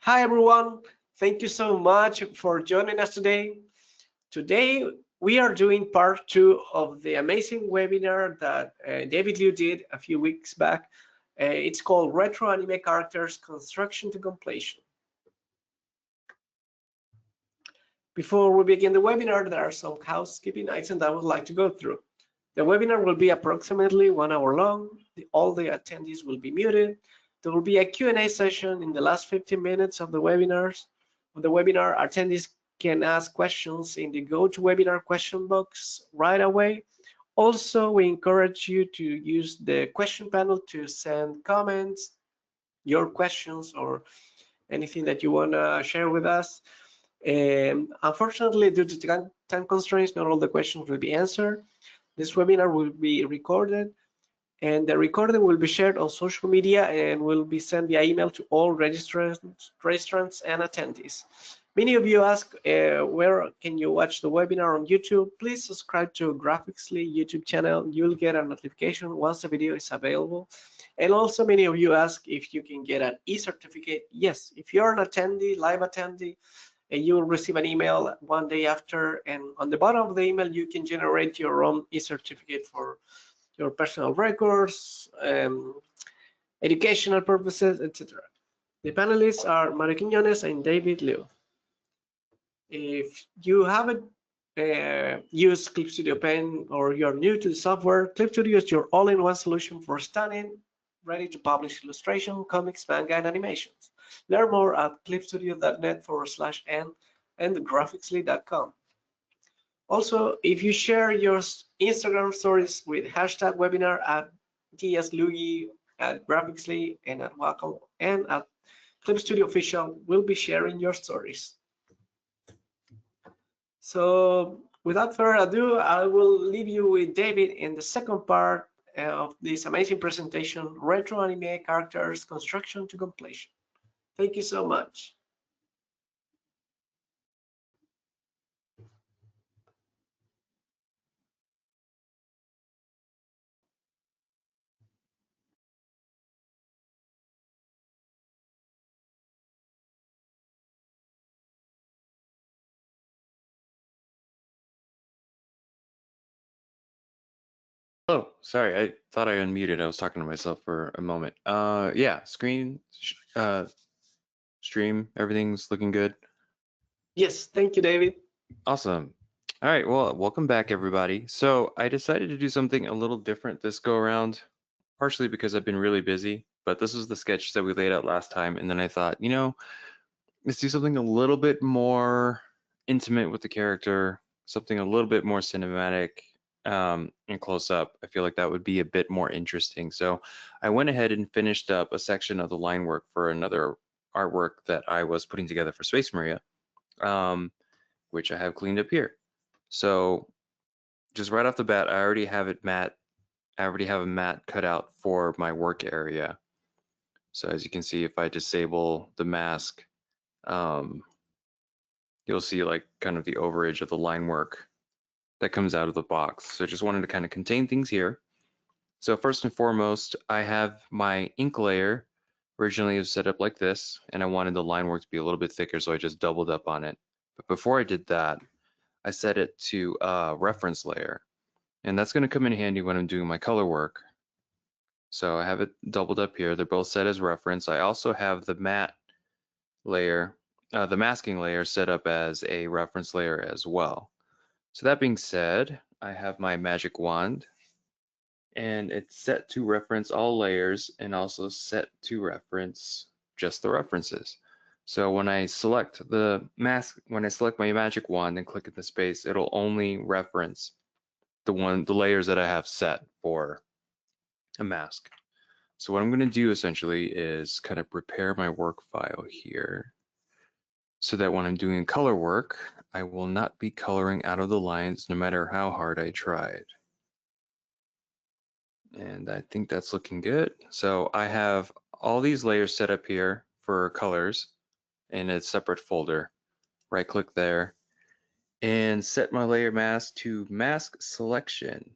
Hi everyone, thank you so much for joining us today. Today we are doing part two of the amazing webinar that David Liu did a few weeks back. It's called Retro Anime Characters Construction to Completion. Before we begin the webinar, there are some housekeeping items I would like to go through. The webinar will be approximately 1 hour long. All the attendees will be muted. There will be a Q&A session in the last 15 minutes of the webinars. Of the webinar, attendees can ask questions in the GoToWebinar question box right away. Also, we encourage you to use the question panel to send comments, your questions, or anything that you want to share with us. Unfortunately, due to time constraints, not all the questions will be answered. This webinar will be recorded, and the recording will be shared on social media and will be sent via email to all registrants and attendees. Many of you ask where can you watch the webinar on YouTube? Please subscribe to Graphicsly YouTube channel. You'll get a notification once the video is available. And also many of you ask if you can get an e-certificate. Yes, if you're an attendee, live attendee, and you will receive an email one day after, and on the bottom of the email you can generate your own e-certificate for your personal records, educational purposes, etc. The panelists are Mario Quiñones and David Liu. If you haven't used Clip Studio Pen or you're new to the software, Clip Studio is your all-in-one solution for stunning, ready to publish illustration, comics, manga, and animations. Learn more at clipstudio.net/n and graphicsly.com. Also, if you share your Instagram stories with hashtag webinar at @dslugi, at Graphicsly, and at Wacom, and at Clip Studio Official, we'll be sharing your stories. So without further ado, I will leave you with David in the second part of this amazing presentation, Retro Anime Characters Construction to Completion. Thank you so much. Oh, sorry, I thought I unmuted. I was talking to myself for a moment. Yeah, stream, everything's looking good. Yes, thank you, David. Awesome. All right, well, welcome back, everybody. So I decided to do something a little different this go around, partially because I've been really busy, but this was the sketch that we laid out last time, and then I thought, let's do something a little bit more intimate with the character, something a little bit more cinematic, and close up. I feel like that would be a bit more interesting. So I went ahead and finished up a section of the line work for another artwork that I was putting together for Space Maria, which I have cleaned up here. So just right off the bat, I already have it matte. I already have a mat cut out for my work area. So as you can see, if I disable the mask, you'll see like kind of the overage of the line work that comes out of the box. So I just wanted to kind of contain things here. So first and foremost, I have my ink layer. Originally it was set up like this, and I wanted the line work to be a little bit thicker, so I just doubled up on it. But before I did that, I set it to reference layer, and that's going to come in handy when I'm doing my color work. So I have it doubled up here. They're both set as reference. I also have the matte layer, the masking layer set up as a reference layer as well. So that being said, I have my magic wand, and it's set to reference all layers and also set to reference just the references. So when I select my magic wand and click at the space, it'll only reference the layers that I have set for a mask. So what I'm going to do essentially is kind of prepare my work file here so that when I'm doing color work, I will not be coloring out of the lines no matter how hard I tried. And I think that's looking good. So I have all these layers set up here for colors in a separate folder. Right click there and set my layer mask to mask selection.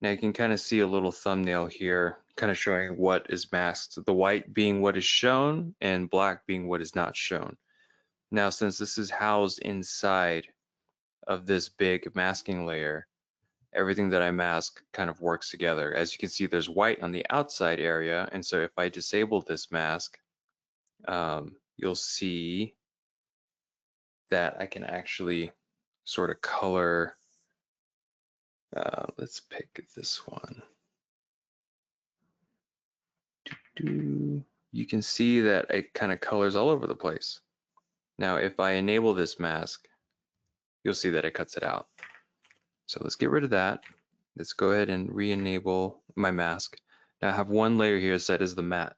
Now you can kind of see a little thumbnail here, kind of showing what is masked, the white being what is shown and black being what is not shown. Now, since this is housed inside of this big masking layer, everything that I mask kind of works together. As you can see, there's white on the outside area, and so if I disable this mask, you'll see that I can actually sort of color. Let's pick this one. You can see that it kind of colors all over the place. Now, if I enable this mask, you'll see that it cuts it out. So let's get rid of that. Let's go ahead and re-enable my mask. Now I have one layer here set as the matte.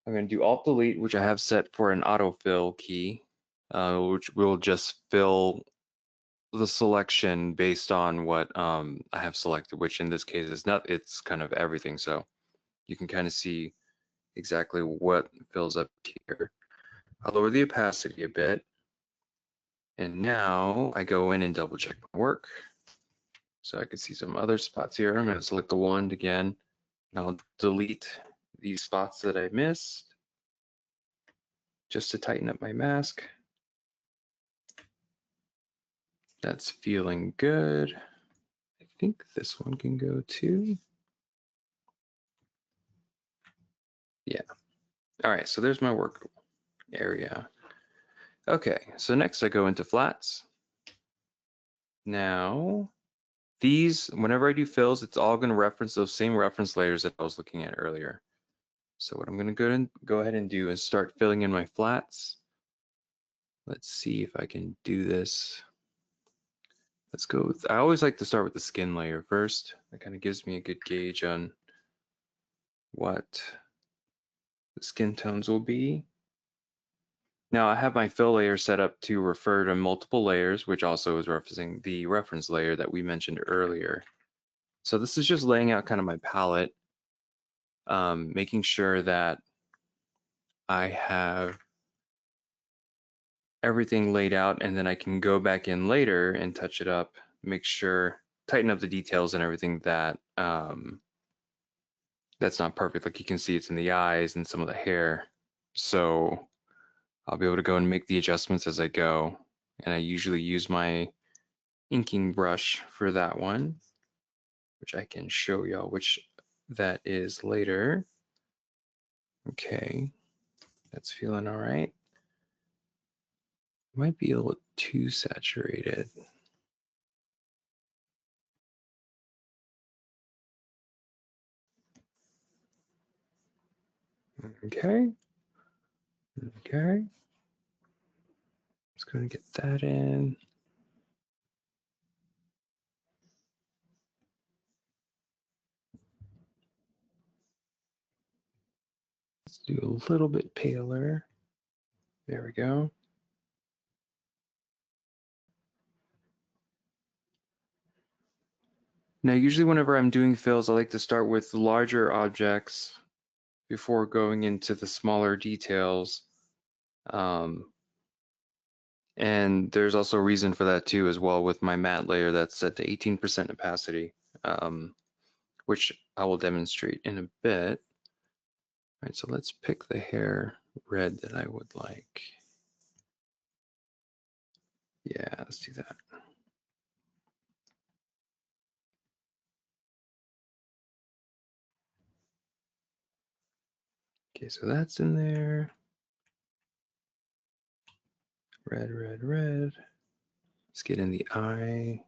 I'm going to do Alt Delete, which I have set for an autofill key, which will just fill the selection based on what I have selected, which in this case is not, it's kind of everything. So you can kind of see exactly what fills up here. I'll lower the opacity a bit. And now I go in and double check my work. So I can see some other spots here. I'm going to select the wand again. And I'll delete these spots that I missed just to tighten up my mask. That's feeling good. I think this one can go too. Yeah. All right, so there's my work area. Okay, so next I go into flats. Now, these, whenever I do fills, it's all going to reference those same reference layers that I was looking at earlier. So what I'm going to go ahead and do is start filling in my flats. Let's see if I can do this. Let's go with, I always like to start with the skin layer first. That kind of gives me a good gauge on what the skin tones will be. Now I have my fill layer set up to refer to multiple layers, which also is referencing the reference layer that we mentioned earlier. So this is just laying out kind of my palette, making sure that I have everything laid out, and then I can go back in later and touch it up, make sure, tighten up the details and everything that that's not perfect. Like you can see it's in the eyes and some of the hair. So I'll be able to go and make the adjustments as I go. And I usually use my inking brush for that one, which I can show y'all which that is later. Okay, that's feeling all right. Might be a little too saturated. Okay. Okay. Just going to get that in. Let's do a little bit paler. There we go. Now, usually whenever I'm doing fills, I like to start with larger objects before going into the smaller details. And there's also a reason for that too as well with my matte layer that's set to 18% opacity, which I will demonstrate in a bit. All right, so let's pick the hair red that I would like. Yeah, let's do that. Okay, so that's in there. Red, red, red. Let's get in the eye.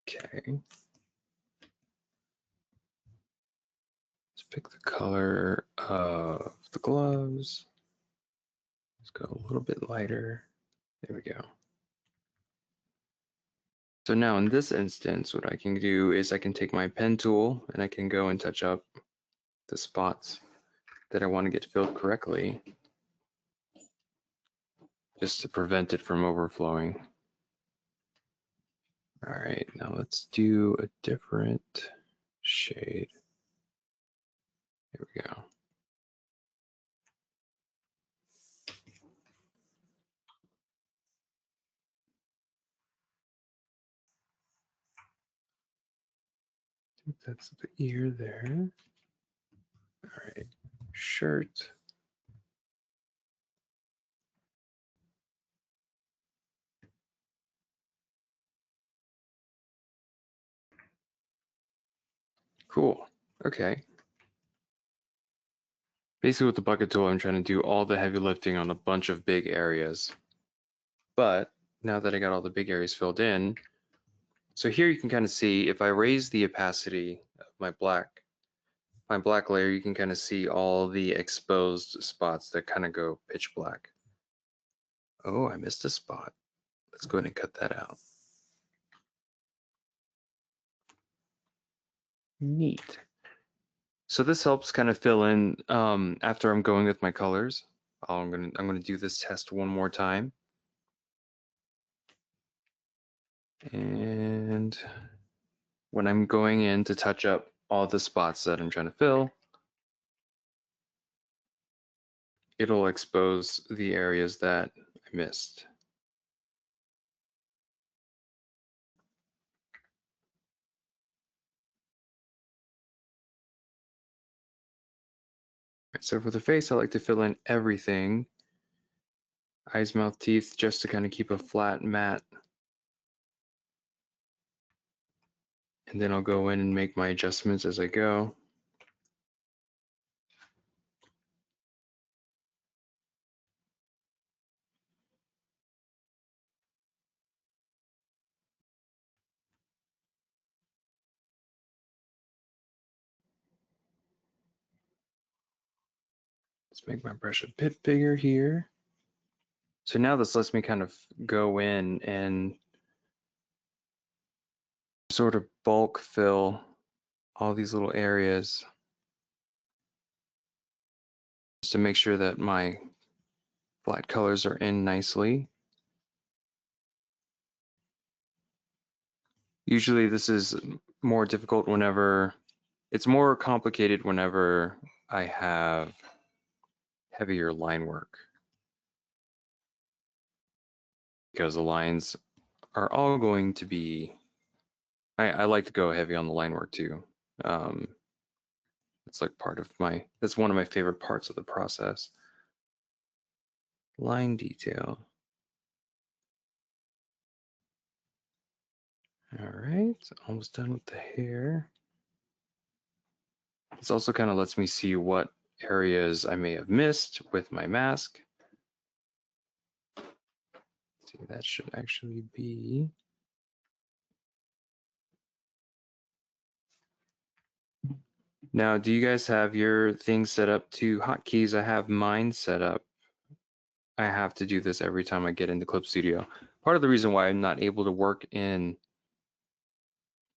Okay. Let's pick the color of the gloves. Let's go a little bit lighter. There we go. So now in this instance, what I can do is I can take my pen tool and I can go and touch up the spots that I want to get filled correctly, just to prevent it from overflowing. All right, now let's do a different shade. Here we go. I think that's the ear there. All right, shirt. Cool. Okay. Basically with the bucket tool, I'm trying to do all the heavy lifting on a bunch of big areas. But now that I got all the big areas filled in, so here you can kind of see if I raise the opacity of my black layer, you can kind of see all the exposed spots that kind of go pitch black. Oh, I missed a spot. Let's go ahead and cut that out. Neat. So this helps kind of fill in after I'm going with my colors. I'm gonna do this test one more time. And when I'm going in to touch up all the spots that I'm trying to fill, it'll expose the areas that I missed. So for the face, I like to fill in everything. Eyes, mouth, teeth, just to kind of keep a flat matte. And then I'll go in and make my adjustments as I go. Let's make my brush a bit bigger here. So now this lets me kind of go in and sort of bulk fill all these little areas just to make sure that my flat colors are in nicely. Usually this is more difficult whenever, it's more complicated whenever I have heavier line work, because the lines are all going to be, I like to go heavy on the line work too. It's like that's one of my favorite parts of the process. Line detail. All right, almost done with the hair. This also kind of lets me see what areas I may have missed with my mask. Let's see, that should actually be. Now, do you guys have your things set up to hotkeys? I have mine set up. I have to do this every time I get into Clip Studio. Part of the reason why I'm not able to work in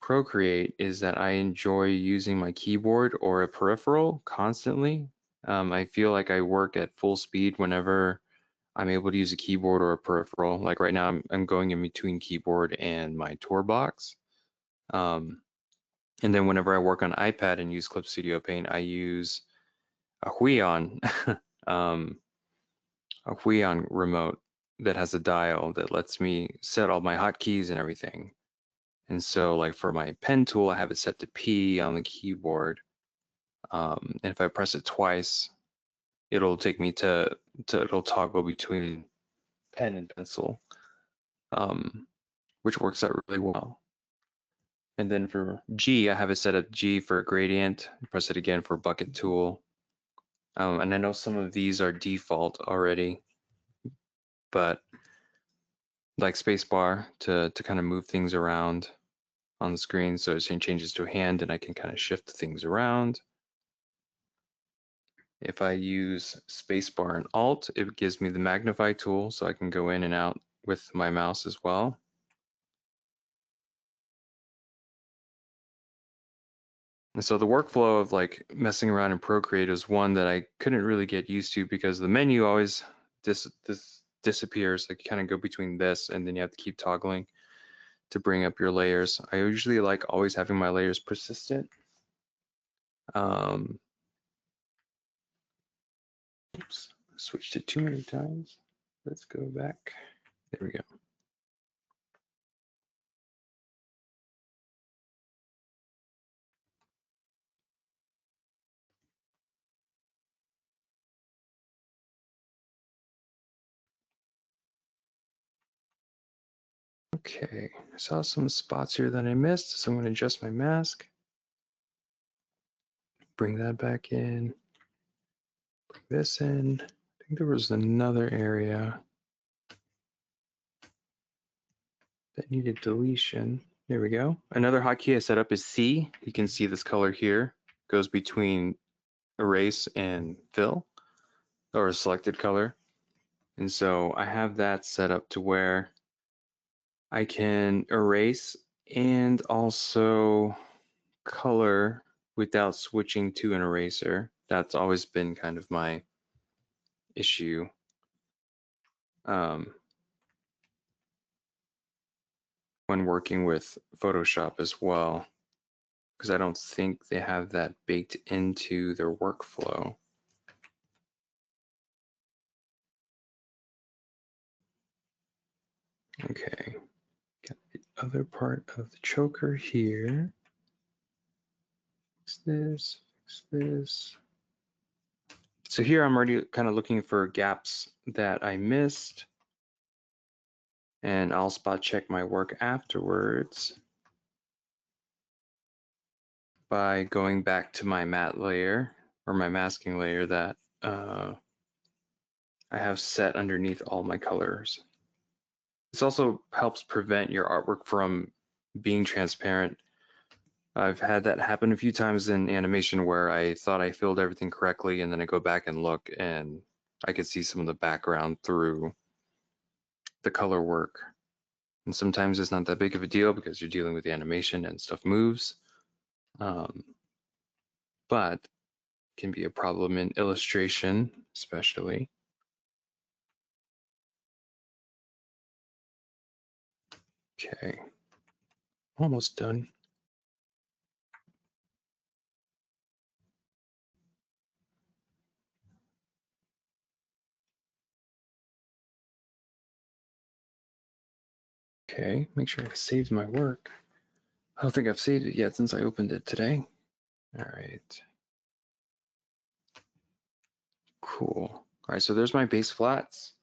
Procreate is that I enjoy using my keyboard or a peripheral constantly. I feel like I work at full speed whenever I'm able to use a keyboard or a peripheral. Like right now, I'm going in between keyboard and my tour box. And then whenever I work on iPad and use Clip Studio Paint, I use a UDON, a UDON remote that has a dial that lets me set all my hotkeys and everything. And so like for my pen tool, I have it set to P on the keyboard. And if I press it twice, it'll take me it'll toggle between pen and pencil, which works out really well. And then for G, I have it set at G for gradient. Press it again for bucket tool. And I know some of these are default already, but like spacebar to kind of move things around on the screen. So it changes to a hand and I can kind of shift things around. If I use spacebar and alt, it gives me the magnify tool so I can go in and out with my mouse as well. And so the workflow of like messing around in Procreate is one that I couldn't really get used to because the menu always disappears. Like you kind of go between this and then you have to keep toggling to bring up your layers. I usually like always having my layers persistent. Oops, switched it too many times. Let's go back. There we go. Okay, I saw some spots here that I missed, so I'm going to adjust my mask. Bring that back in. Bring this in. I think there was another area that needed deletion. There we go. Another hotkey I set up is C. You can see this color here goes between erase and fill, or a selected color. And so I have that set up to where I can erase and also color without switching to an eraser. That's always been kind of my issue. When working with Photoshop as well, because I don't think they have that baked into their workflow. Okay, got the other part of the choker here. Fix this, fix this. So here I'm already kind of looking for gaps that I missed, and I'll spot check my work afterwards by going back to my matte layer or my masking layer that I have set underneath all my colors. This also helps prevent your artwork from being transparent. I've had that happen a few times in animation where I thought I filled everything correctly, and then I go back and look and I could see some of the background through the color work. And sometimes it's not that big of a deal because you're dealing with the animation and stuff moves. But can be a problem in illustration, especially. Okay, almost done. Okay, make sure I've saved my work. I don't think I've saved it yet since I opened it today. All right. Cool. All right, so there's my base flats.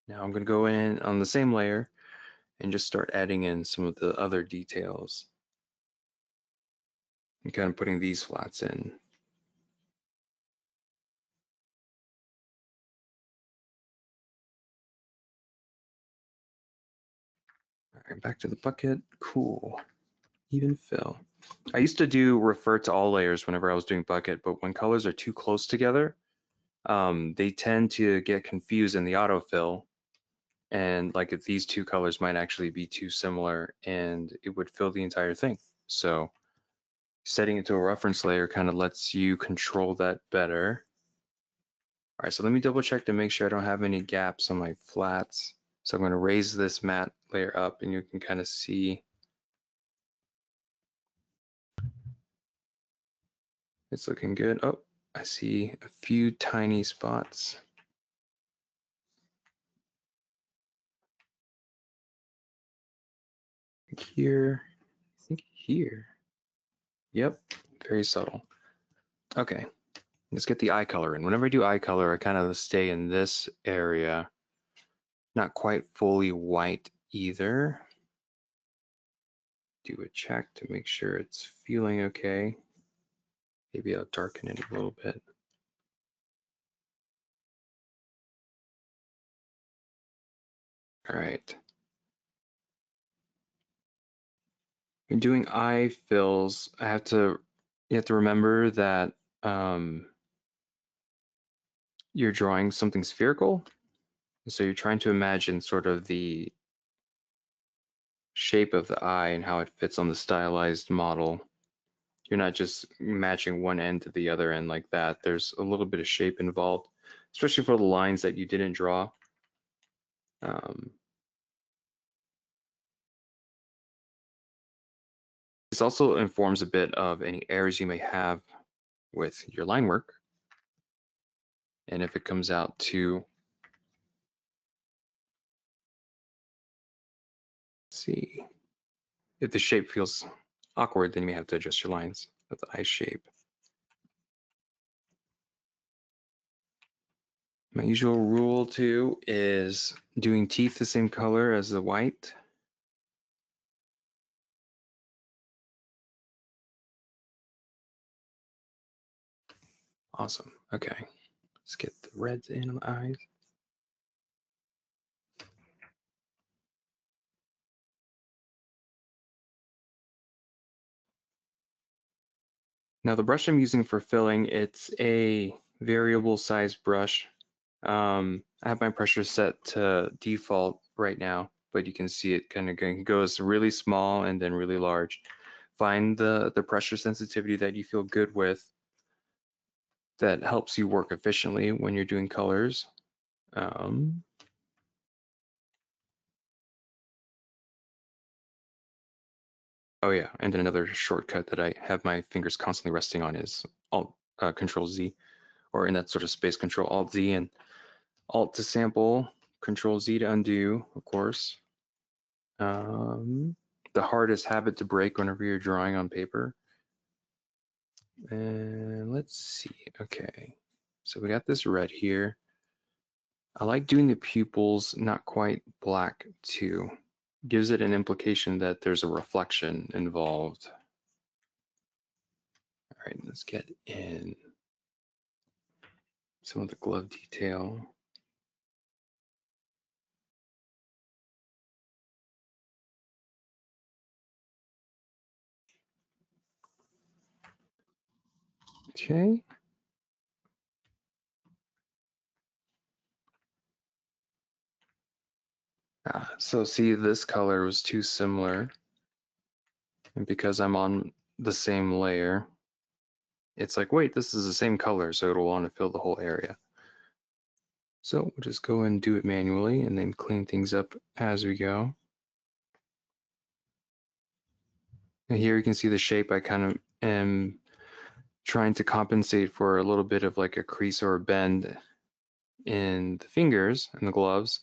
Now I'm going to go in on the same layer and just start adding in some of the other details. And kind of putting these flats in. All right, back to the bucket. Cool. Even fill. I used to do refer to all layers whenever I was doing bucket, but when colors are too close together, they tend to get confused in the autofill. And like if these two colors might actually be too similar and it would fill the entire thing. So setting it to a reference layer kind of lets you control that better. All right, so let me double check to make sure I don't have any gaps on my flats. So I'm going to raise this matte layer up and you can kind of see it's looking good. Oh, I see a few tiny spots. Here, I think here. Yep, very subtle. Okay, let's get the eye color in. Whenever I do eye color, I kind of stay in this area. Not quite fully white either. Do a check to make sure it's feeling okay. Maybe I'll darken it a little bit. All right. When doing eye fills, you have to remember that you're drawing something spherical. So you're trying to imagine sort of the shape of the eye and how it fits on the stylized model. You're not just matching one end to the other end like that. There's a little bit of shape involved, especially for the lines that you didn't draw. This also informs a bit of any errors you may have with your line work. And if it comes out to, see, if the shape feels awkward, then you may have to adjust your lines with the eye shape. My usual rule too is doing teeth the same color as the white. Awesome. Okay, let's get the reds in on the eyes. Now the brush I'm using for filling, it's a variable size brush. I have my pressure set to default right now, but you can see it kind of goes really small and then really large. Find the pressure sensitivity that you feel good with that helps you work efficiently when you're doing colors. Oh yeah, and then another shortcut that I have my fingers constantly resting on is Alt Control Z, or in that sort of space Control Alt Z and Alt to sample, Control Z to undo, of course. The hardest habit to break whenever you're drawing on paper. And let's see, okay. So we got this red here. I like doing the pupils not quite black too. Gives it an implication that there's a reflection involved. All right, let's get in some of the glove detail. Okay. So see, this color was too similar. And because I'm on the same layer, it's like, wait, this is the same color, so it'll want to fill the whole area. So we'll just go and do it manually and then clean things up as we go. And here you can see the shape. I kind of am trying to compensate for a little bit of like a crease or a bend in the fingers and the gloves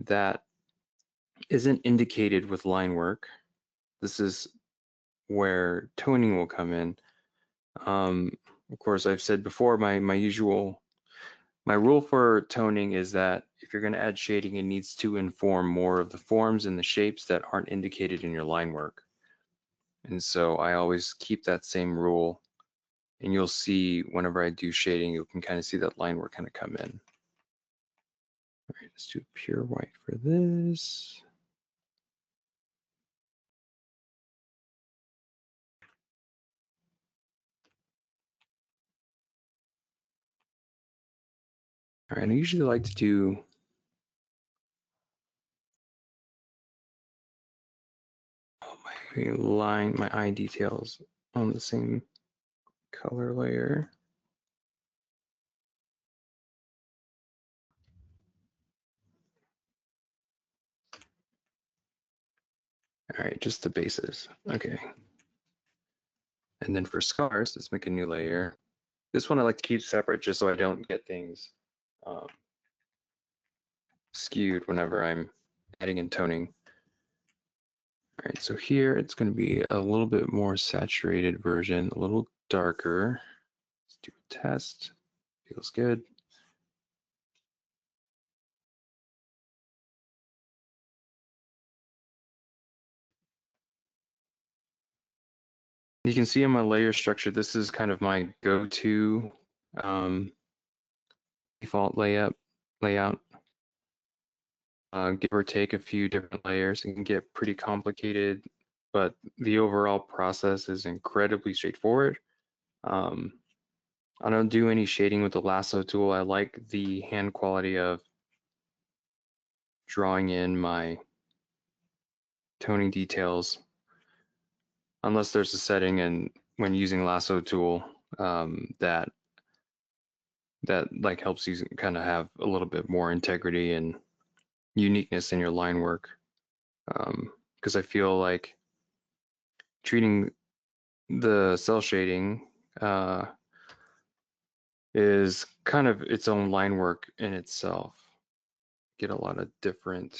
that isn't indicated with line work. This is where toning will come in. Of course, I've said before, my rule for toning is that if you're going to add shading, it needs to inform more of the forms and the shapes that aren't indicated in your line work. And so I always keep that same rule, and you'll see whenever I do shading, you can kind of see that line work kind of come in. All right, let's do pure white for this. All right, I usually like to do my eye details on the same color layer. All right, just the bases. Okay. And then for scars, let's make a new layer. This one I like to keep separate just so I don't get things skewed whenever I'm adding and toning. All right, so here it's going to be a little bit more saturated version, a little darker. Let's do a test. Feels good. You can see in my layer structure, this is kind of my go-to default layout. Give or take a few different layers. It can get pretty complicated, but the overall process is incredibly straightforward. I don't do any shading with the lasso tool. I like the hand quality of drawing in my toning details, unless there's a setting and when using lasso tool that like helps you kind of have a little bit more integrity and uniqueness in your line work. Because I feel like treating the cel shading is kind of its own line work in itself. Get a lot of different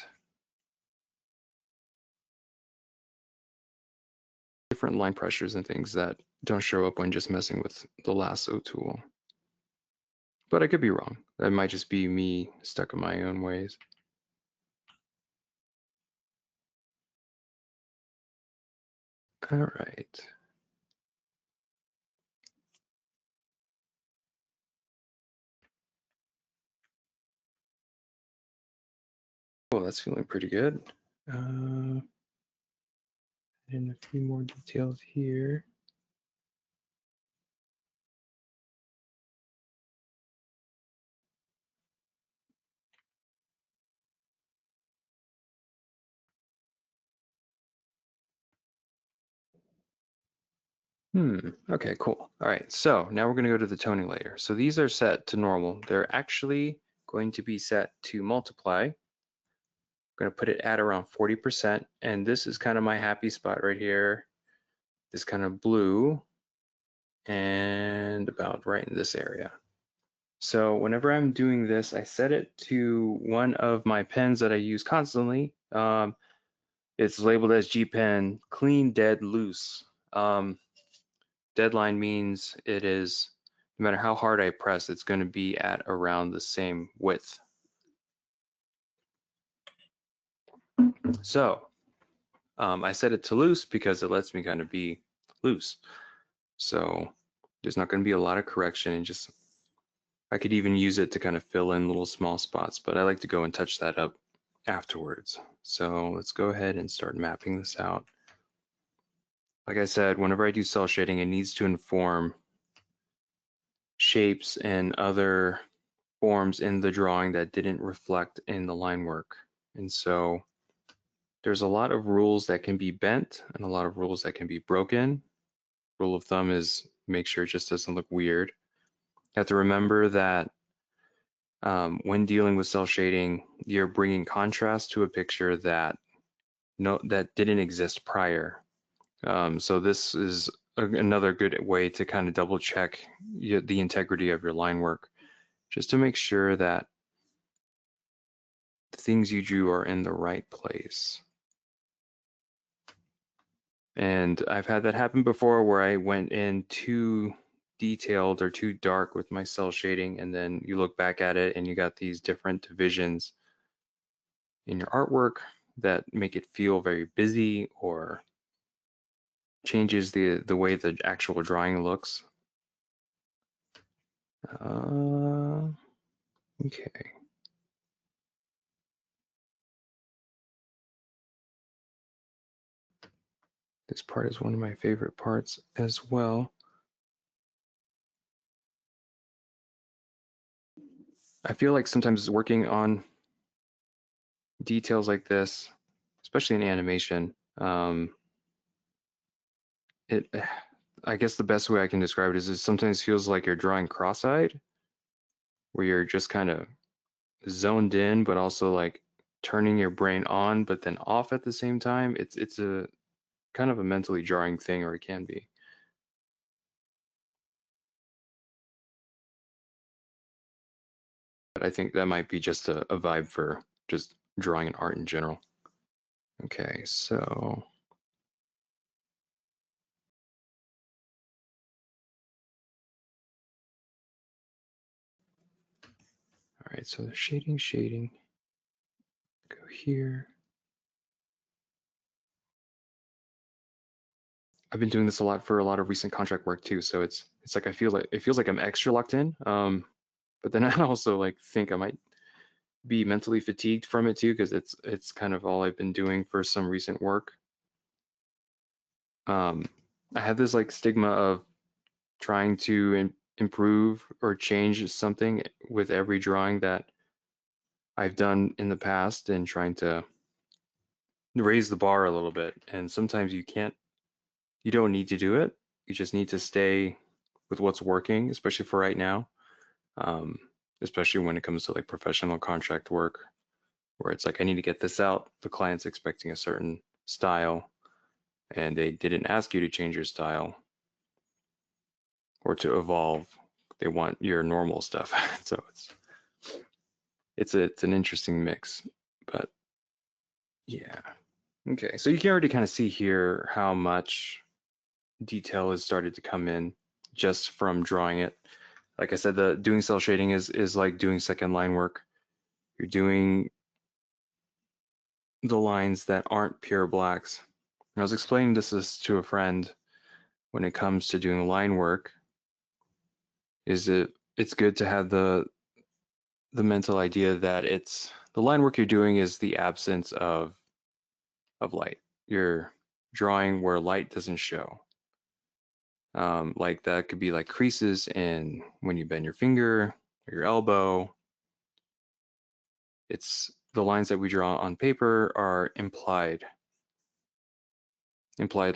line pressures and things that don't show up when just messing with the lasso tool. But I could be wrong. That might just be me stuck in my own ways. All right. Oh, that's feeling pretty good. And a few more details here. Okay, cool. All right, so now we're going to go to the toning layer. So these are set to normal. They're actually going to be set to multiply. I'm going to put it at around 40%, and this is kind of my happy spot right here. This kind of blue, and about right in this area. So whenever I'm doing this, I set it to one of my pens that I use constantly. It's labeled as G pen, clean, dead, loose. Deadline means it is, no matter how hard I press, it's going to be at around the same width. So I set it to loose because it lets me kind of be loose. So there's not going to be a lot of correction, and just I could even use it to kind of fill in little small spots, but I like to go and touch that up afterwards. So let's go ahead and start mapping this out. Like I said, whenever I do cel shading, it needs to inform shapes and other forms in the drawing that didn't reflect in the line work. And so there's a lot of rules that can be bent and a lot of rules that can be broken. Rule of thumb is make sure it just doesn't look weird. You have to remember that when dealing with cel shading, you're bringing contrast to a picture that didn't exist prior. So this is another good way to kind of double check the integrity of your line work, just to make sure that the things you drew are in the right place. And I've had that happen before where I went in too detailed or too dark with my cel shading, and then you look back at it and you got these different divisions in your artwork that make it feel very busy or changes the way the actual drawing looks. Okay. This part is one of my favorite parts as well. I feel like sometimes working on details like this, especially in animation, I guess the best way I can describe it is it sometimes feels like you're drawing cross-eyed, where you're just kind of zoned in, but also like turning your brain on, but then off at the same time. It's a kind of a mentally jarring thing, or it can be. But I think that might be just a vibe for just drawing and art in general. Okay, so all right, so the shading, go here. I've been doing this a lot for a lot of recent contract work too, so it's like it feels like I'm extra locked in. But then I also like think I might be mentally fatigued from it too, because it's kind of all I've been doing for some recent work. I have this like stigma of trying to improve or change something with every drawing that I've done in the past, and trying to raise the bar a little bit. And sometimes you don't need to do it. You just need to stay with what's working, especially for right now. Especially when it comes to like professional contract work, where it's like, I need to get this out. The client's expecting a certain style, and they didn't ask you to change your style or to evolve they want your normal stuff. So it's an interesting mix, but yeah. Okay, so you can already kind of see here how much detail has started to come in just from drawing it. Like I said, the doing cel shading is like doing second line work. You're doing the lines that aren't pure blacks. And I was explaining this to a friend when it comes to doing line work, is it's good to have the mental idea that it's the line work you're doing is the absence of light. You're drawing where light doesn't show. Like that could be like creases in when you bend your finger or your elbow. It's the lines that we draw on paper are implied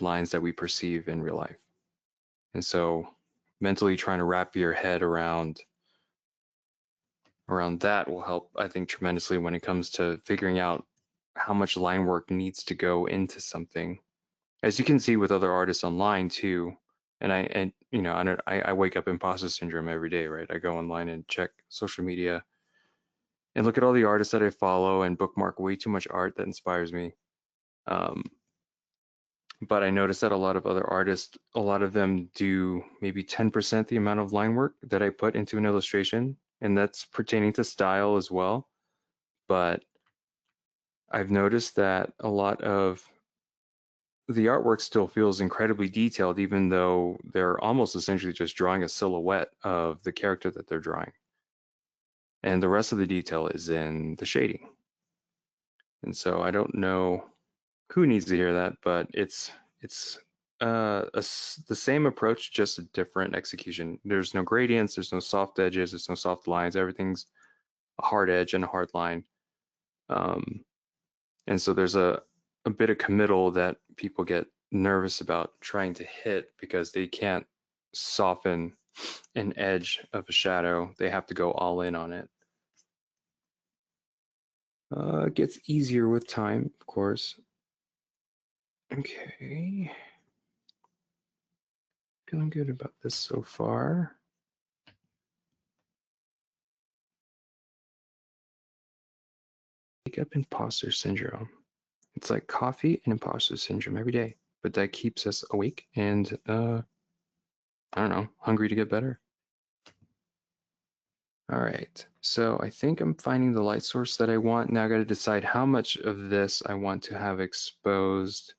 lines that we perceive in real life. And so mentally trying to wrap your head around that will help, I think, tremendously when it comes to figuring out how much line work needs to go into something. As you can see with other artists online too, and you know, I wake up imposter syndrome every day, right? I go online and check social media and look at all the artists that I follow and bookmark way too much art that inspires me. But I noticed that a lot of other artists, a lot of them do maybe 10% the amount of line work that I put into an illustration, and that's pertaining to style as well. But I've noticed that a lot of the artwork still feels incredibly detailed, even though they're almost essentially just drawing a silhouette of the character that they're drawing. And the rest of the detail is in the shading. And so I don't know who needs to hear that, but it's the same approach, just a different execution. There's no gradients, there's no soft edges, there's no soft lines. Everything's a hard edge and a hard line. And so there's a bit of committal that people get nervous about trying to hit because they can't soften an edge of a shadow. They have to go all in on it. It gets easier with time, of course. Okay. Feeling good about this so far. Wake up imposter syndrome. It's like coffee and imposter syndrome every day, but that keeps us awake and I don't know, hungry to get better. All right, so I think I'm finding the light source that I want. Now I got to decide how much of this I want to have exposed.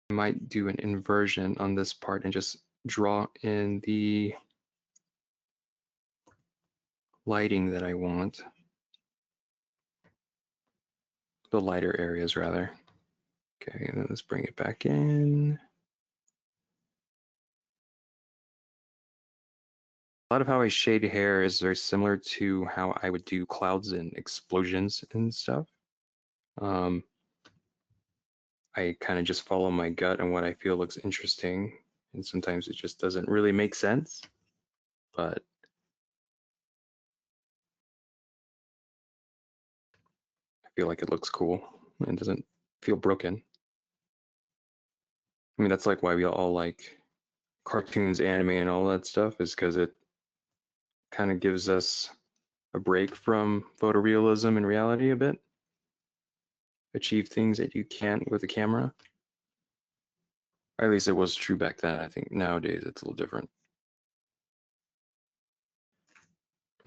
I might do an inversion on this part and just draw in the lighting that I want. The lighter areas rather. Okay, and then let's bring it back in. A lot of how I shade hair is very similar to how I would do clouds and explosions and stuff. I kind of just follow my gut and what I feel looks interesting, and sometimes it just doesn't really make sense, but I feel like it looks cool and doesn't feel broken. I mean, that's like why we all like cartoons, anime, and all that stuff, is because it kind of gives us a break from photorealism and reality a bit. Achieve things that you can't with a camera. Or at least it was true back then. I think nowadays it's a little different.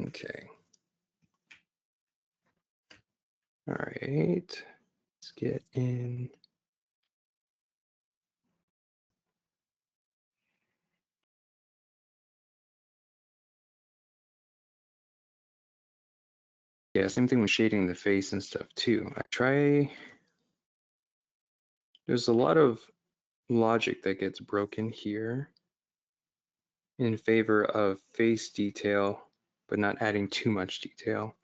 Okay. All right. Let's get in. Yeah, same thing with shading the face and stuff too. There's a lot of logic that gets broken here in favor of face detail, but not adding too much detail.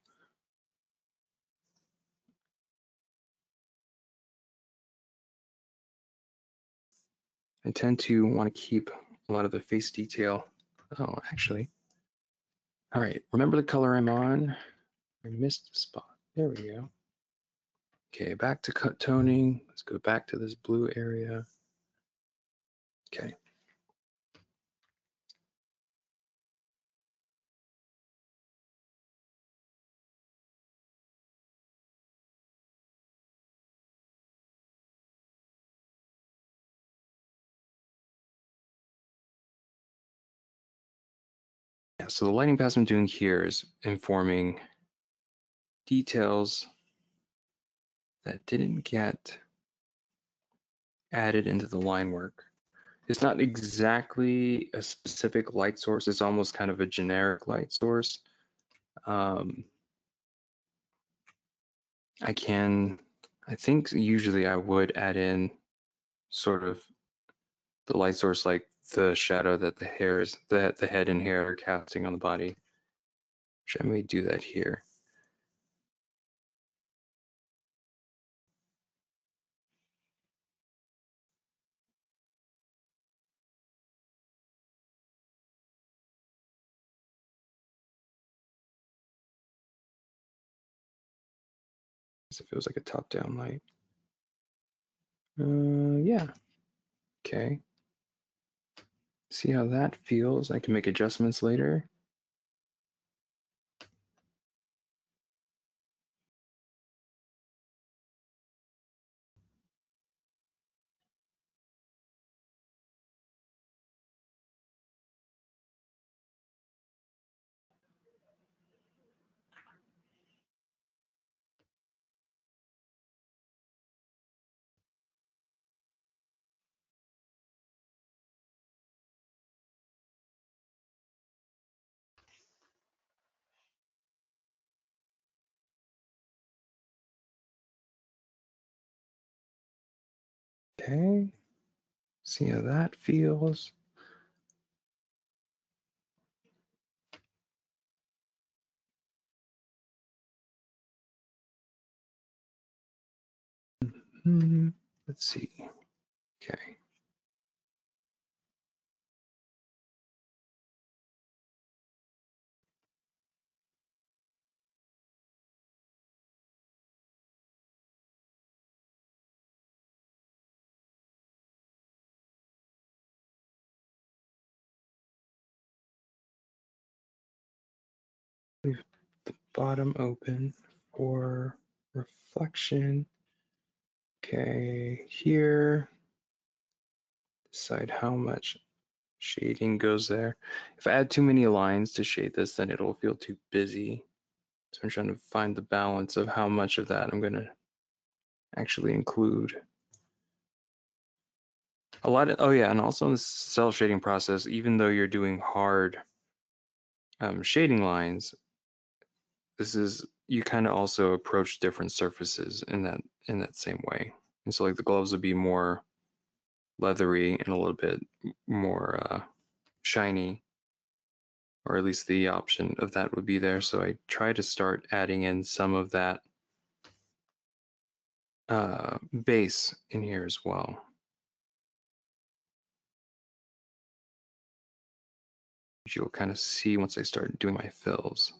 I tend to want to keep a lot of the face detail. Oh, actually. All right, remember the color I'm on? I missed the spot. There we go. Okay, back to cut toning. Let's go back to this blue area. Okay. Yeah, so the lighting pass I'm doing here is informing details that didn't get added into the line work. It's not exactly a specific light source. It's almost kind of a generic light source. I think usually I would add in sort of the light source, like the shadow that the head and hair are casting on the body. Which I may do that here. It feels like a top-down light. Yeah. Okay. See how that feels. I can make adjustments later. Okay. See how that feels. Let's see. Okay. Leave the bottom open for reflection. Okay, here, decide how much shading goes there. If I add too many lines to shade this, then it'll feel too busy. So I'm trying to find the balance of how much of that I'm going to actually include. A lot of, oh yeah, and also in the cell shading process, even though you're doing hard shading lines, you kind of also approach different surfaces in that same way. And so like the gloves would be more leathery and a little bit more shiny, or at least the option of that would be there. So I try to start adding in some of that base in here as well. Which you'll kind of see once I start doing my fills.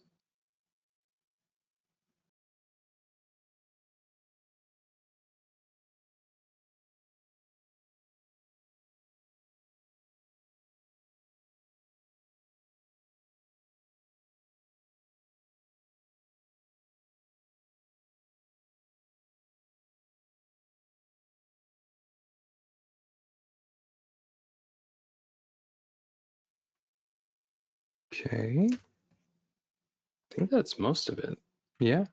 Okay, I think that's most of it. Yeah.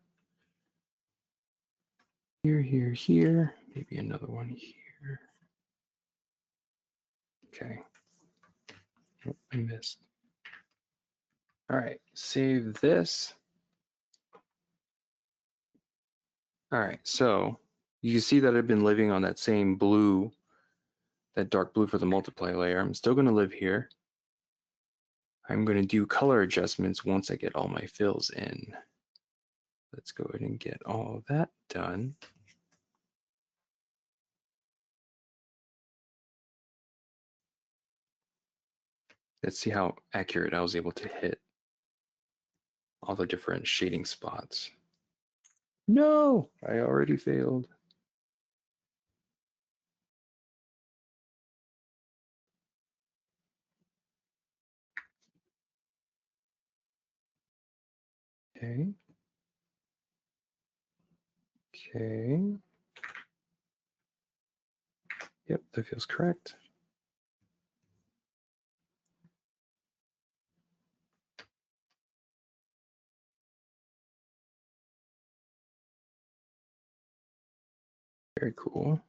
Here, maybe another one here. Okay. Oh, I missed. All right, save this. All right, so you see that I've been living on that same blue, that dark blue for the multiply layer. I'm still going to live here. I'm going to do color adjustments once I get all my fills in. Let's go ahead and get all of that done. Let's see how accurate I was able to hit all the different shading spots. No, I already failed. Okay. Okay. Yep, that feels correct. Very cool.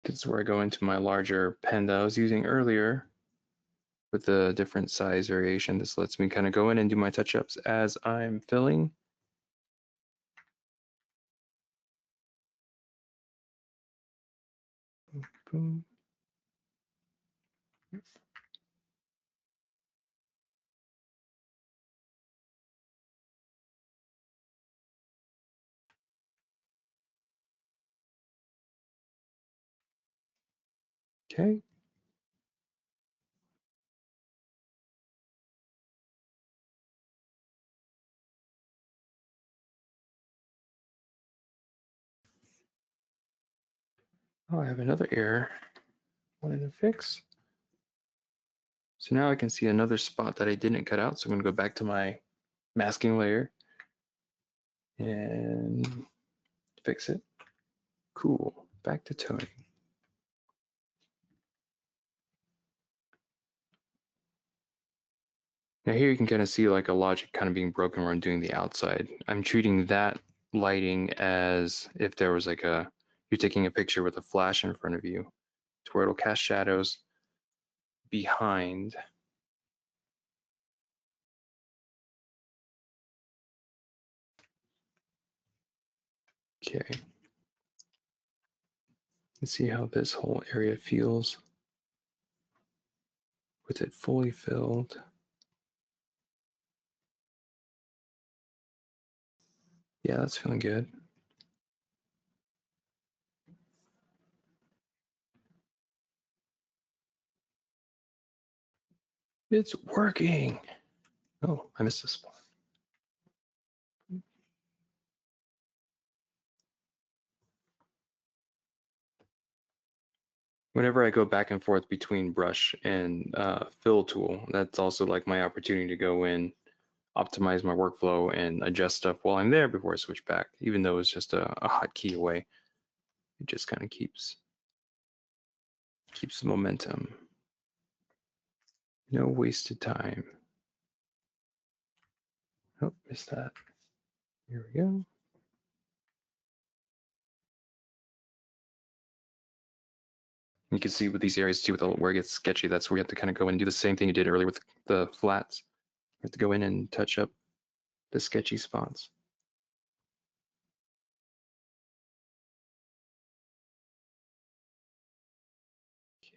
This is where I go into my larger pen that I was using earlier with the different size variation. This lets me kind of go in and do my touch-ups as I'm filling. Boom. Okay. Oh, I have another error. Wanted to fix. So now I can see another spot that I didn't cut out. So I'm going to go back to my masking layer and fix it. Cool. Back to toning. Now here you can kind of see like a logic kind of being broken where I'm doing the outside. I'm treating that lighting as if there was like you're taking a picture with a flash in front of you to where it'll cast shadows behind. Okay. Let's see how this whole area feels with it fully filled. Yeah, that's feeling good. It's working. Oh, I missed a spot. Whenever I go back and forth between brush and fill tool, that's also like my opportunity to go in, optimize my workflow and adjust stuff while I'm there before I switch back. Even though it's just a hotkey away, it just kind of keeps the momentum. No wasted time. Oh, missed that. Here we go. You can see with these areas too, where it gets sketchy, that's where you have to kind of go in and do the same thing you did earlier with the flats. You have to go in and touch up the sketchy spots.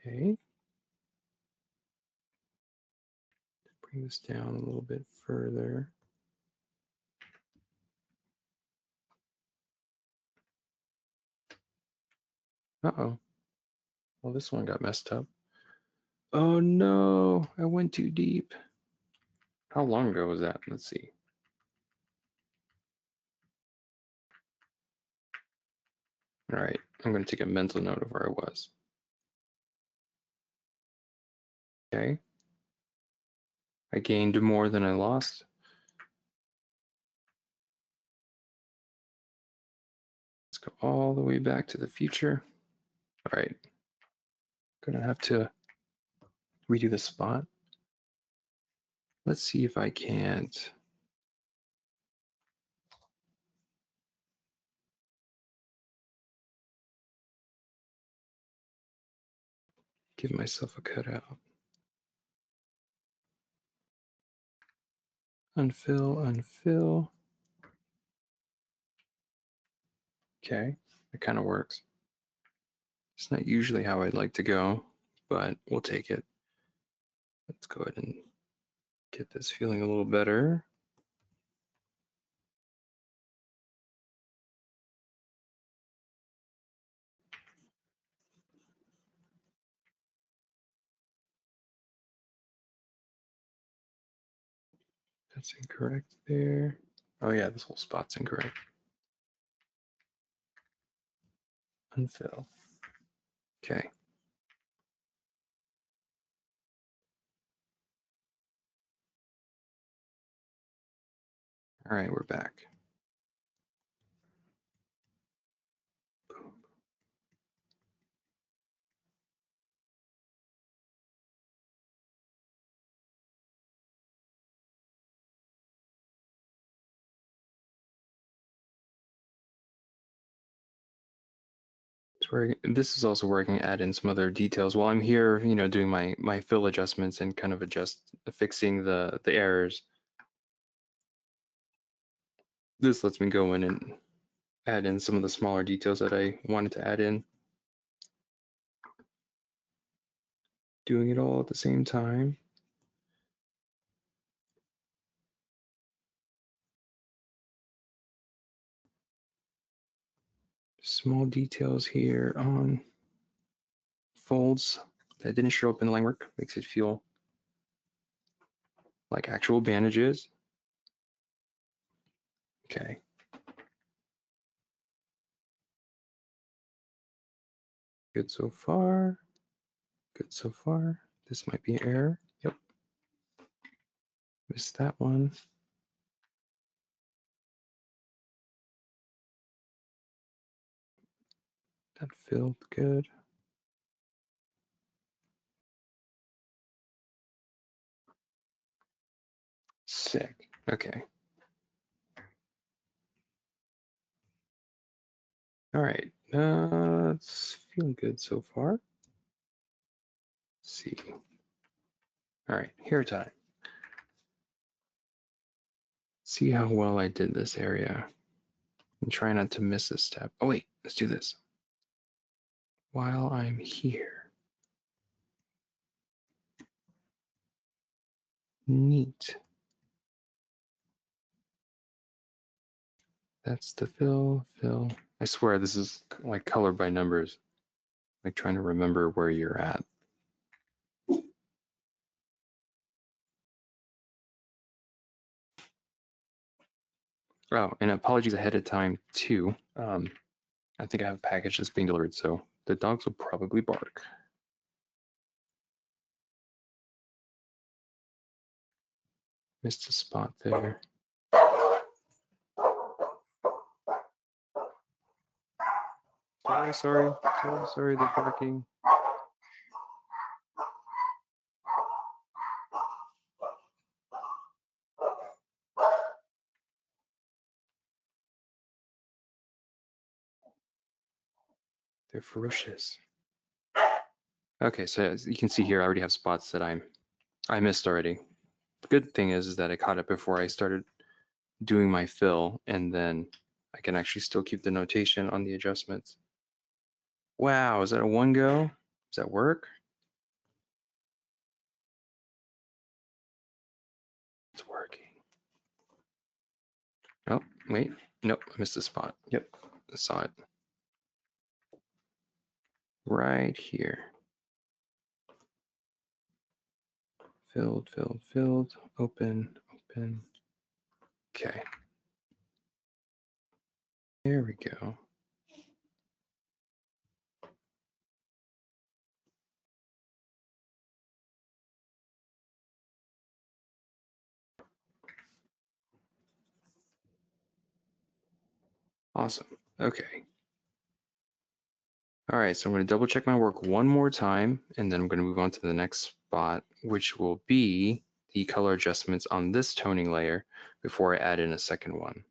Okay. Bring this down a little bit further. Uh-oh. Well, this one got messed up. Oh no, I went too deep. How long ago was that? Let's see. All right, I'm going to take a mental note of where I was. Okay. I gained more than I lost. Let's go all the way back to the future. All right. Gonna have to redo the spot. Let's see if I can't. Give myself a cutout. Unfill, unfill. Okay, that kind of works. It's not usually how I'd like to go, but we'll take it. Let's go ahead and get this feeling a little better. That's incorrect there. Oh yeah, this whole spot's incorrect. Unfill. Okay. All right, we're back. this is also where I can add in some other details while I'm here, you know, doing my fill adjustments and kind of fixing the errors. This lets me go in and add in some of the smaller details that I wanted to add in. Doing it all at the same time. Small details here on folds that didn't show up in the line work, makes it feel like actual bandages. Okay. Good so far. Good so far. This might be an error. Yep. Missed that one. That filled good. Sick. Okay. All right. It's feeling good so far. Let's see. All right, hair time. See how well I did this area. And try not to miss this step. Oh wait, let's do this. While I'm here. Neat. That's the fill. I swear this is like colored by numbers. Like trying to remember where you're at. Oh, and apologies ahead of time too. I think I have a package that's being delivered, so the dogs will probably bark. Missed a spot there. Sorry, they're barking. They're ferocious. Okay, so as you can see here, I already have spots that I missed already. The good thing is that I caught it before I started doing my fill, and then I can actually still keep the notation on the adjustments. Wow, is that a one go? Does that work? It's working. Oh, wait, nope, I missed a spot. Yep, I saw it. Right here. Filled, open. Okay. There we go. Awesome. Okay. All right, so I'm going to double check my work one more time, and then I'm going to move on to the next spot, which will be the color adjustments on this toning layer before I add in a second one.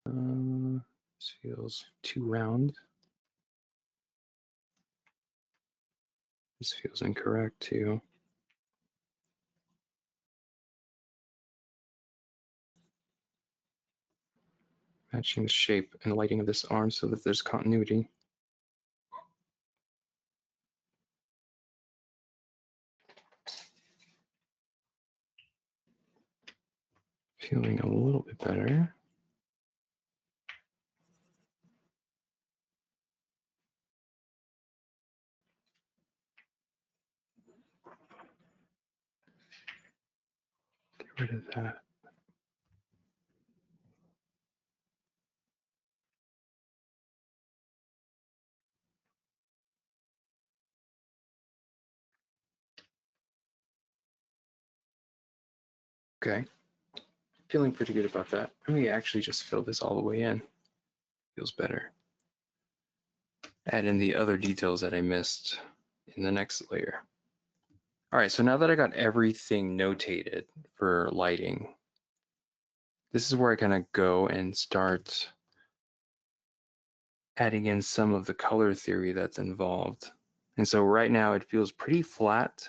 This feels too round. This feels incorrect too. Matching the shape and lighting of this arm so that there's continuity. Feeling a little bit better. Get rid of that. Okay. Feeling pretty good about that. Let me actually just fill this all the way in. Feels better. Add in the other details that I missed in the next layer. All right, so now that I got everything notated for lighting, this is where I kind of go and start adding in some of the color theory that's involved. And so right now it feels pretty flat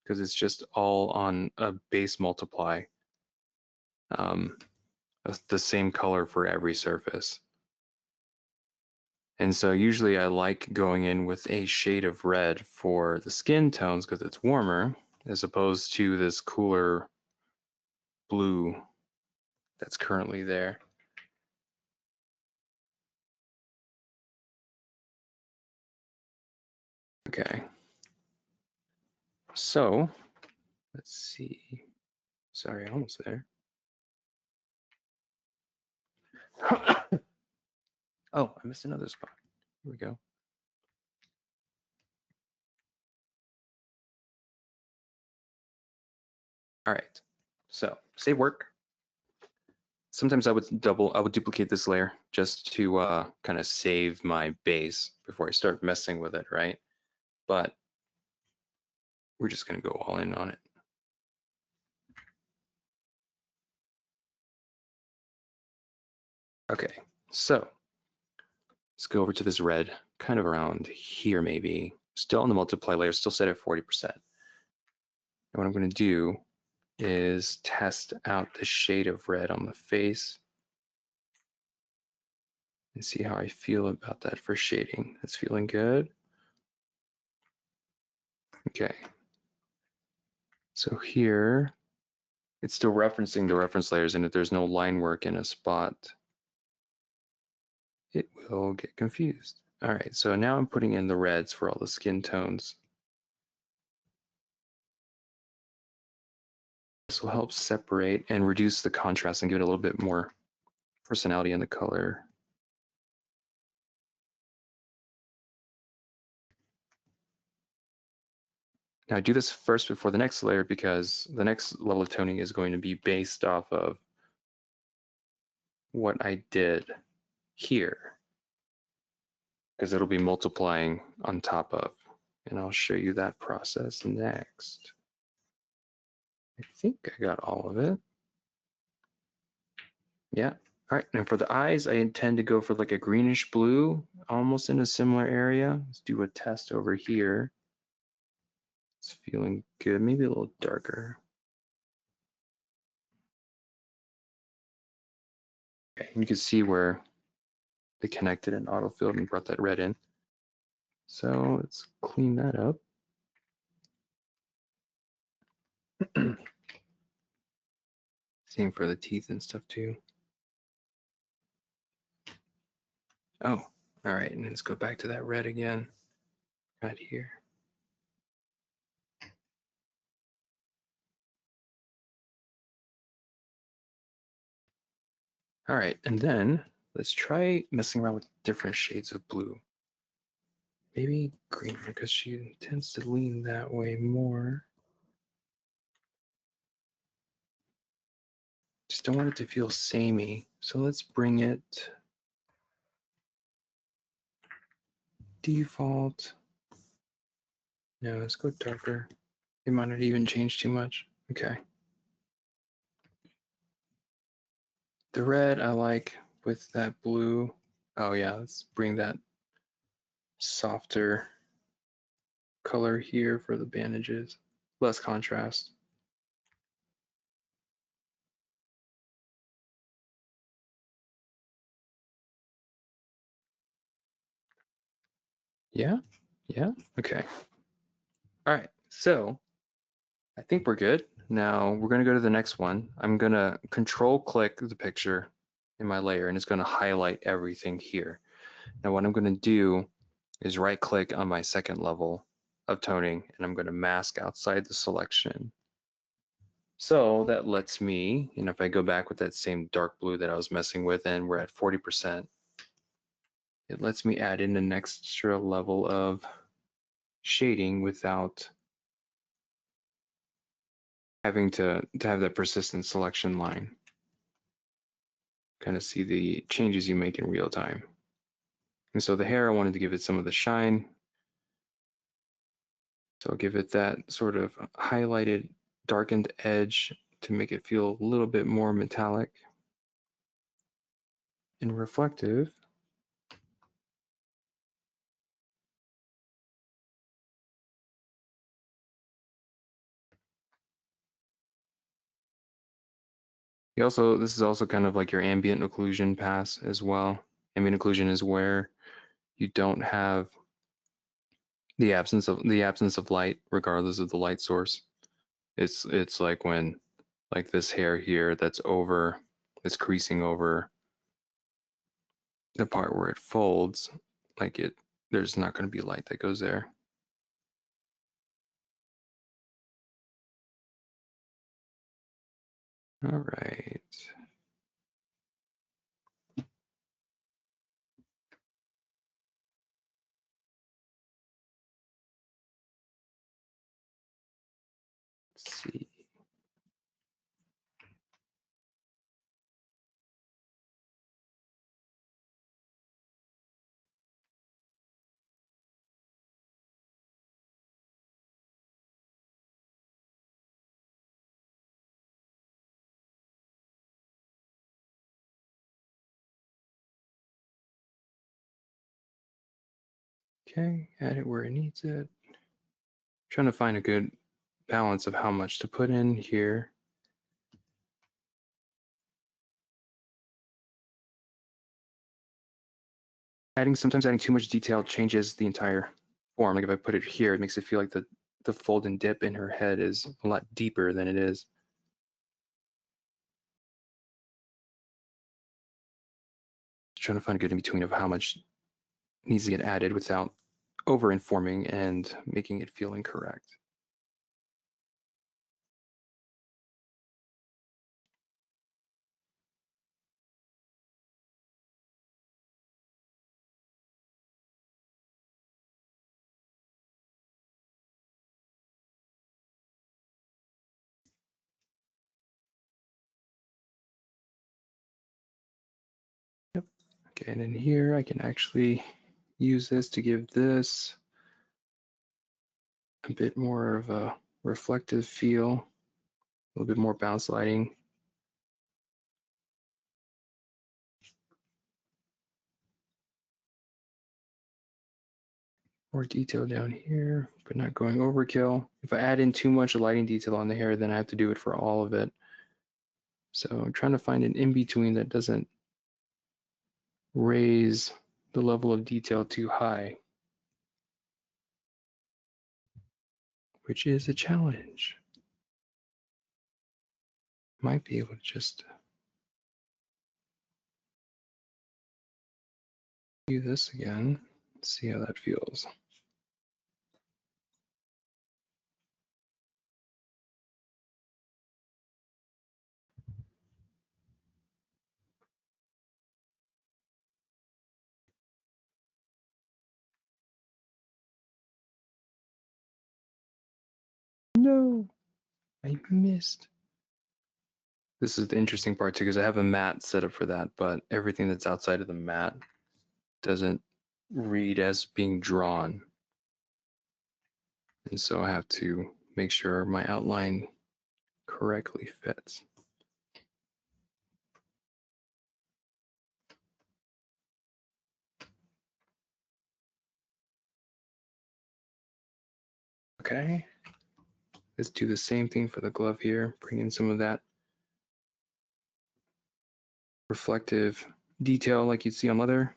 because it's just all on a base multiply, the same color for every surface. And so usually I like going in with a shade of red for the skin tones because it's warmer, as opposed to this cooler blue that's currently there. Okay. So let's see. Sorry, almost there. Oh, I missed another spot. Here we go. All right. So save work. Sometimes I would duplicate this layer just to kind of save my base before I start messing with it, right? But we're just going to go all in on it. Okay, so let's go over to this red, kind of around here maybe. Still on the multiply layer, still set at 40%. And what I'm going to do is test out the shade of red on the face and see how I feel about that for shading. It's feeling good. Okay. So here, it's still referencing the reference layers, and if there's no line work in a spot, it will get confused. All right, so now I'm putting in the reds for all the skin tones. This will help separate and reduce the contrast and give it a little bit more personality in the color. Now I do this first before the next layer because the next level of toning is going to be based off of what I did here, because it'll be multiplying on top of, and I'll show you that process next. I think I got all of it. Yeah. All right, and for the eyes, I intend to go for like a greenish blue, almost in a similar area. Let's do a test over here. It's feeling good, maybe a little darker. Okay, you can see where they connected an autofilled and brought that red in. So let's clean that up. Same for the teeth and stuff too. Oh, all right, and let's go back to that red again, right here. All right, and then let's try messing around with different shades of blue. Maybe green, because she tends to lean that way more. Just don't want it to feel samey, so let's bring it default. No, let's go darker. It might not even change too much. Okay. The red I like with that blue. Oh yeah, let's bring that softer color here for the bandages. Less contrast. Yeah, yeah, okay. All right, so I think we're good. Now we're gonna go to the next one. I'm gonna control click the picture in my layer and it's gonna highlight everything here. Now what I'm gonna do is right click on my second level of toning and I'm gonna mask outside the selection. So that lets me, if I go back with that same dark blue that I was messing with and we're at 40%, it lets me add in an extra level of shading without having to have that persistent selection line. Kind of see the changes you make in real time. And so the hair, I wanted to give it some of the shine. So I'll give it that sort of highlighted, darkened edge to make it feel a little bit more metallic and reflective. This is also kind of like your ambient occlusion pass as well. Ambient occlusion is where you don't have the absence of light, regardless of the light source. It's like when, like this hair here that's creasing over the part where it folds, there's not going to be light that goes there. All right. Let's see. Okay, add it where it needs it. Trying to find a good balance of how much to put in here. Sometimes adding too much detail changes the entire form. Like if I put it here, it makes it feel like the fold and dip in her head is a lot deeper than it is. Trying to find a good in between of how much needs to get added without over-informing and making it feel incorrect. Yep. Okay, and then here I can actually use this to give this a bit more of a reflective feel, a little bit more bounce lighting. More detail down here, but not going overkill. If I add in too much lighting detail on the hair, then I have to do it for all of it. So I'm trying to find an in-between that doesn't raise the level of detail too high, which is a challenge. Might be able to just do this again, see how that feels. No, I missed. This is the interesting part too, because I have a mat set up for that, but everything that's outside of the mat doesn't read as being drawn. And so I have to make sure my outline correctly fits. Okay, let's do the same thing for the glove here. Bring in some of that reflective detail like you'd see on leather.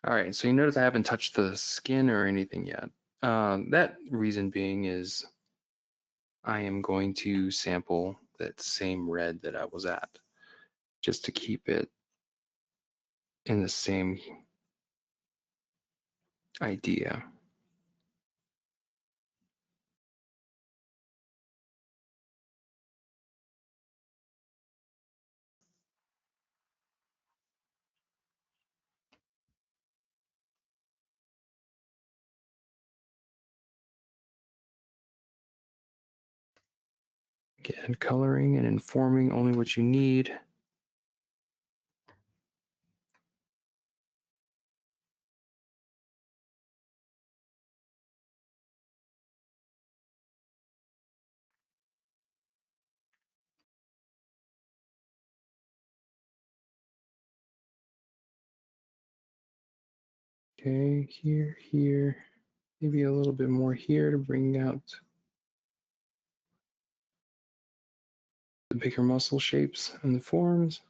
All right, so you notice I haven't touched the skin or anything yet. That reason being is I am going to sample that same red that I was at, just to keep it in the same idea. Again, coloring and informing only what you need. Okay, here, maybe a little bit more here to bring out the bigger muscle shapes and the forms.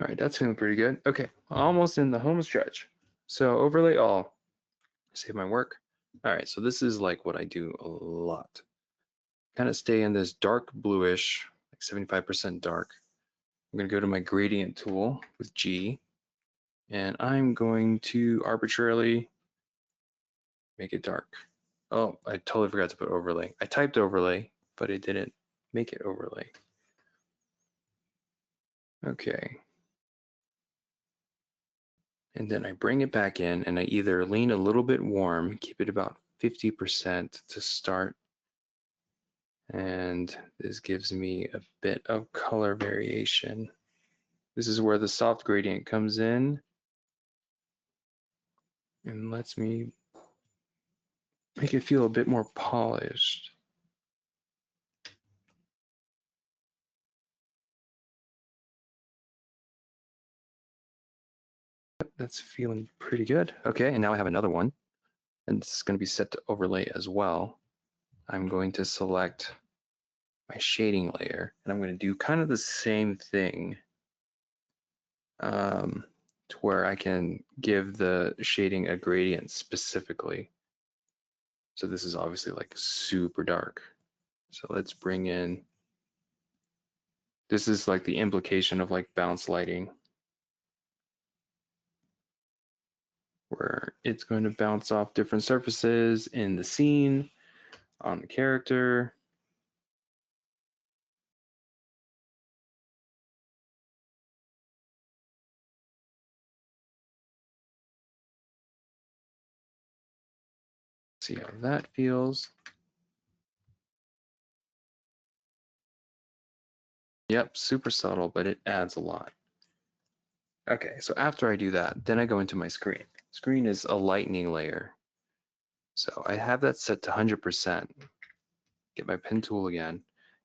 All right, that's feeling pretty good. Okay, almost in the home stretch. So overlay all, save my work. All right, so this is like what I do a lot. Kind of stay in this dark bluish, like 75% dark. I'm gonna go to my gradient tool with G, and I'm going to arbitrarily make it dark. Oh, I totally forgot to put overlay. I typed overlay, but it didn't make it overlay. Okay. And then I bring it back in and I either lean a little bit warm, keep it about 50% to start. And this gives me a bit of color variation. This is where the soft gradient comes in and lets me make it feel a bit more polished. That's feeling pretty good. Okay, and now I have another one, and this is going to be set to overlay as well. I'm going to select my shading layer, and I'm going to do kind of the same thing to where I can give the shading a gradient specifically. So this is obviously like super dark. So let's bring in, this is like the implication of like bounce lighting, where it's going to bounce off different surfaces in the scene, on the character. See how that feels. Yep, super subtle, but it adds a lot. Okay, so after I do that, then I go into my screen. Screen is a lightening layer. So I have that set to 100%. Get my pen tool again,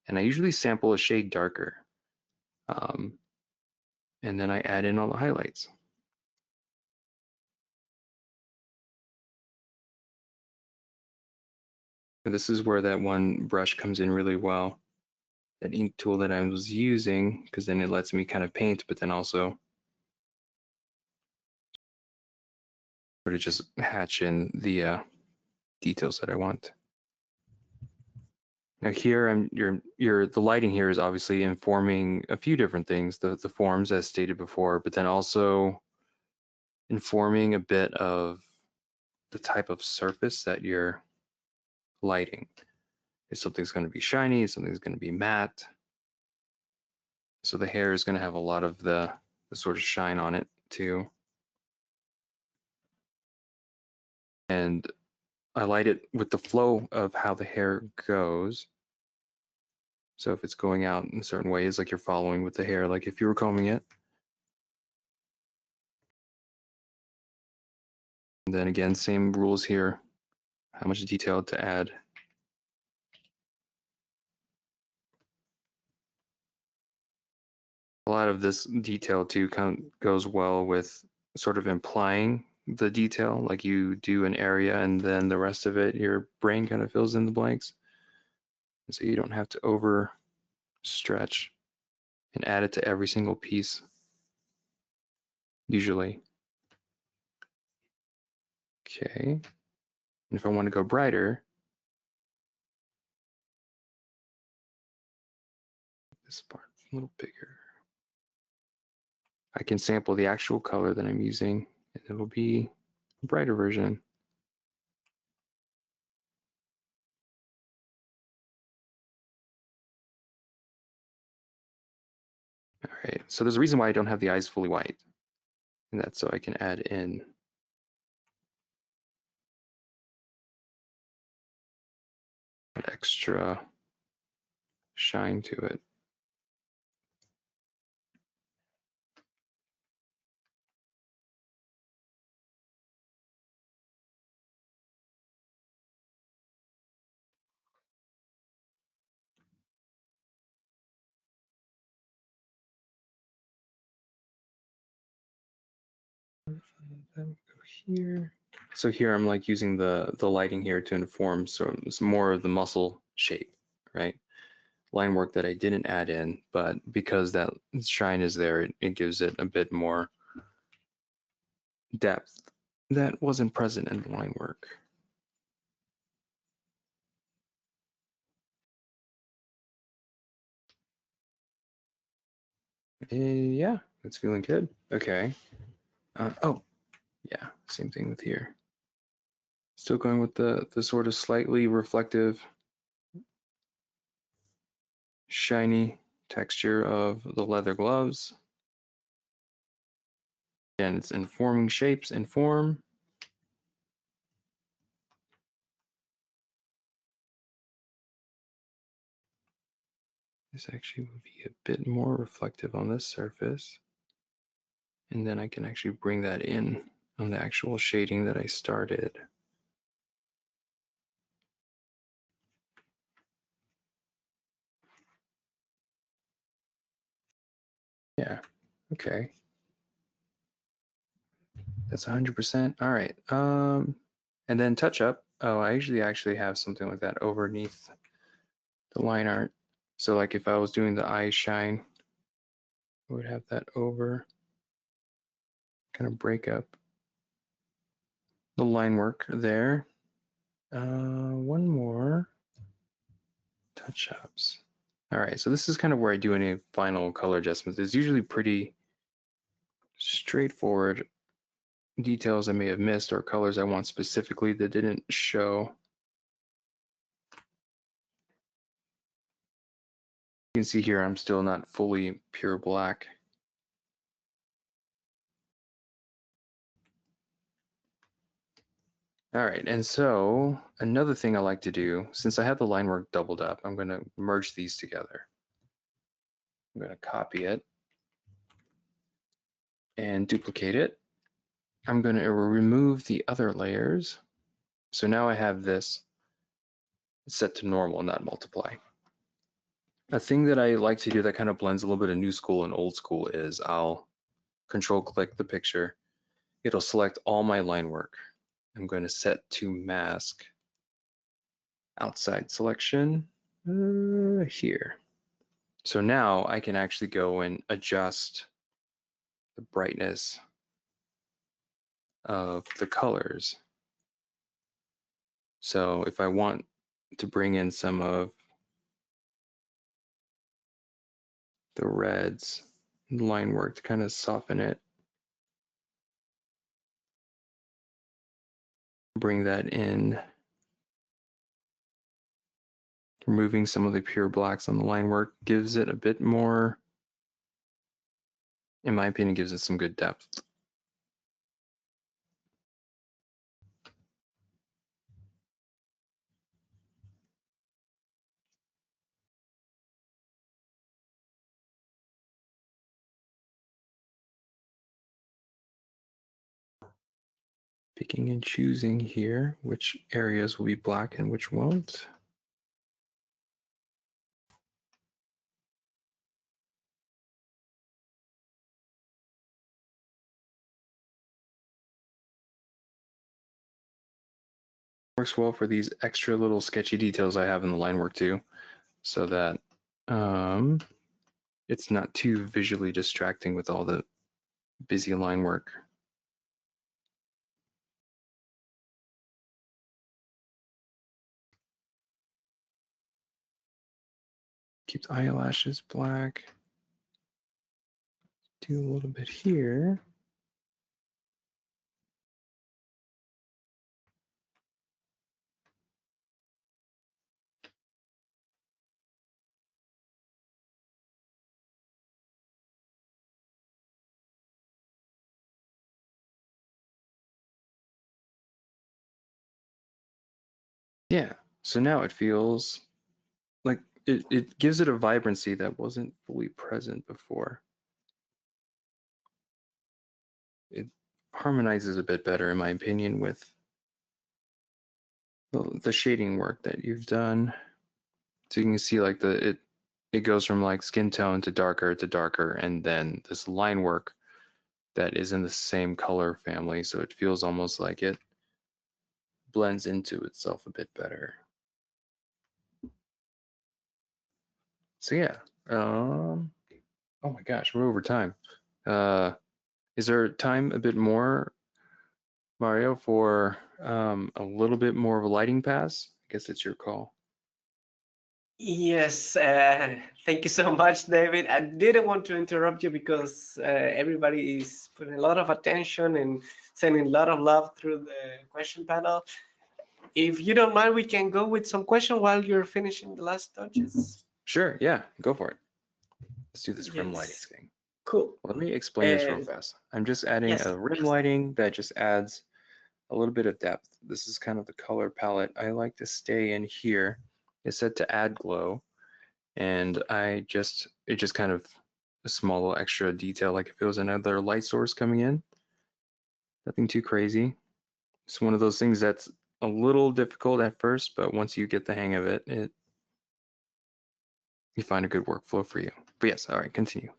and I usually sample a shade darker. And then I add in all the highlights. And this is where that one brush comes in really well. That ink tool that I was using, because then it lets me kind of paint, but then also sort of just hatch in the details that I want. Now here, the lighting here is obviously informing a few different things, the forms as stated before, but then also informing a bit of the type of surface that you're lighting. If something's going to be shiny, something's going to be matte. So the hair is going to have a lot of the sort of shine on it too. And I light it with the flow of how the hair goes. So if it's going out in certain ways, like you're following with the hair, like if you were combing it. And then again, same rules here, how much detail to add. A lot of this detail too kind of goes well with sort of implying the detail, like you do an area and then the rest of it, your brain kind of fills in the blanks. And so you don't have to over stretch and add it to every single piece, usually. Okay, and if I want to go brighter, this part a little bigger. I can sample the actual color that I'm using, and it'll be a brighter version. All right, so there's a reason why I don't have the eyes fully white, and that's so I can add in an extra shine to it. Then go here. So here I'm like using the lighting here to inform, so it's more of the muscle shape, right? Line work that I didn't add in, but because that shine is there, it gives it a bit more depth that wasn't present in the line work. Yeah, it's feeling good. Okay. Oh, yeah, same thing with here. Still going with the sort of slightly reflective, shiny texture of the leather gloves. Again, it's informing shapes and form. This actually would be a bit more reflective on this surface. And then I can actually bring that in on the actual shading that I started. Yeah, okay. That's 100%. All right. And then touch up. Oh, I usually actually have something like that underneath the line art. So like if I was doing the eye shine, I would have that over, kind of break up the line work there. One more touch ups. All right, so this is kind of where I do any final color adjustments. It's usually pretty straightforward details I may have missed or colors I want specifically that didn't show. You can see here I'm still not fully pure black. All right, and so another thing I like to do, since I have the line work doubled up, I'm going to merge these together. I'm going to copy it and duplicate it. I'm going to remove the other layers. So now I have this set to normal, not multiply. A thing that I like to do that kind of blends a little bit of new school and old school is I'll control click the picture. It'll select all my line work. I'm going to set to mask outside selection here. So now I can actually go and adjust the brightness of the colors. So if I want to bring in some of the reds, line work to kind of soften it, bring that in, removing some of the pure blacks on the line work gives it a bit more, in my opinion, gives it some good depth. Picking and choosing here which areas will be black and which won't. Works well for these extra little sketchy details I have in the line work too, so that it's not too visually distracting with all the busy line work. Keep the eyelashes black. Do a little bit here. Yeah, so now it feels like it gives it a vibrancy that wasn't fully present before. It harmonizes a bit better, in my opinion, with the shading work that you've done. So you can see like it goes from like skin tone to darker, and then this line work that is in the same color family, so it feels almost like it blends into itself a bit better. So yeah, oh my gosh, we're over time. Is there time a bit more, Mario, for a little bit more of a lighting pass? I guess it's your call. Yes, thank you so much, David. I didn't want to interrupt you because everybody is putting a lot of attention and sending a lot of love through the question panel. If you don't mind, we can go with some question while you're finishing the last touches. Sure, yeah, go for it. Let's do this rim lighting Yes, thing. cool. Let me explain this real And fast. I'm just adding yes, a of rim course. lighting that just adds a little bit of depth. This is kind of the color palette I like to stay in here. It's set to add glow, and it just kind of a small little extra detail, like if it was another light source coming in. Nothing too crazy. It's one of those things that's a little difficult at first, but once you get the hang of it, you find a good workflow for you. But yes, all right, continue.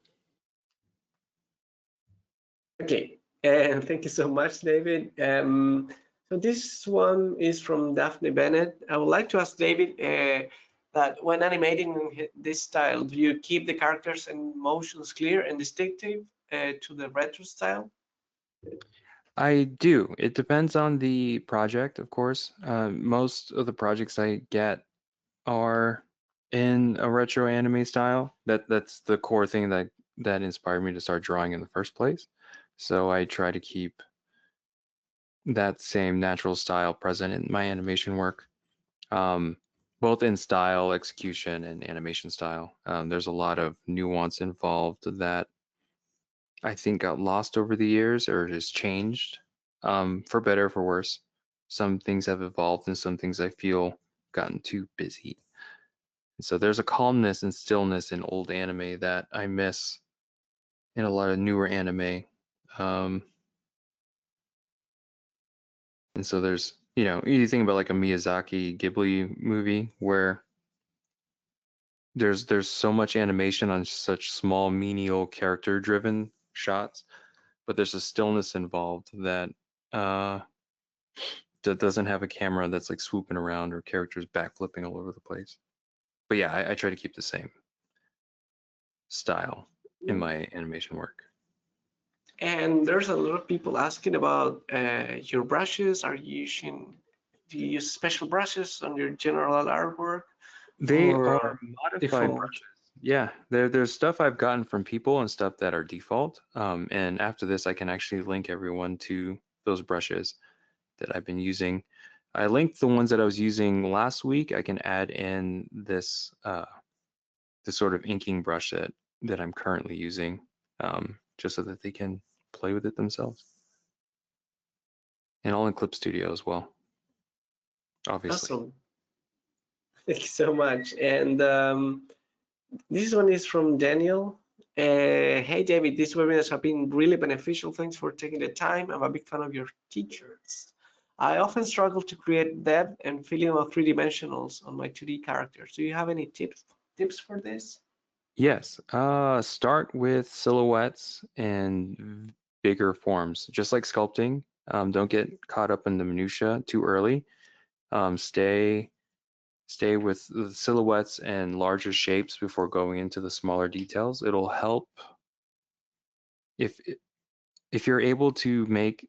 Okay, and thank you so much, David. So this one is from Daphne Bennett. I would like to ask David that when animating in this style, do you keep the characters and motions clear and distinctive to the retro style? I do. It depends on the project, of course. Most of the projects I get are in a retro anime style. That's the core thing that inspired me to start drawing in the first place. So I try to keep that same natural style present in my animation work, um, both in style, execution, and animation style. There's a lot of nuance involved that I think got lost over the years or has changed, for better or for worse. Some things have evolved and some things I feel gotten too busy. And so there's a calmness and stillness in old anime that I miss in a lot of newer anime. Um, and so there's, you think about like a Miyazaki Ghibli movie where there's so much animation on such small menial character driven shots, but there's a stillness involved uh, that doesn't have a camera that's like swooping around or characters backflipping all over the place. But yeah, I try to keep the same style in my animation work. And there's a lot of people asking about your brushes. Do you use special brushes on your general artwork They are or modified default? brushes. Yeah, there's stuff I've gotten from people and stuff that are default. And after this, I can actually link everyone to those brushes that I've been using. I linked the ones that I was using last week. I can add in this sort of inking brush that I'm currently using, just so that they can play with it themselves. And all in Clip Studio as well, obviously. Awesome. Thank you so much. And this one is from Daniel. Hey, David, these webinars have been really beneficial. Thanks for taking the time. I'm a big fan of your teachers. I often struggle to create depth and feeling of three dimensionals on my 2D characters. Do you have any tips for this? Yes, start with silhouettes and bigger forms, just like sculpting. Don't get caught up in the minutia too early. Stay with the silhouettes and larger shapes before going into the smaller details. It'll help if if you're able to make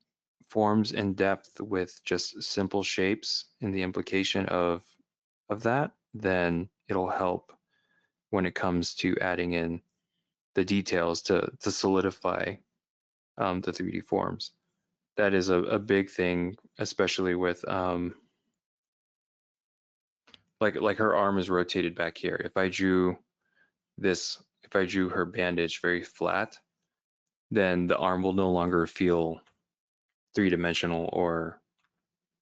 forms in depth with just simple shapes and the implication of that, then it'll help when it comes to adding in the details to solidify the 3D forms. That is a big thing, especially with like her arm is rotated back here. If I drew her bandage very flat, then the arm will no longer feel three-dimensional or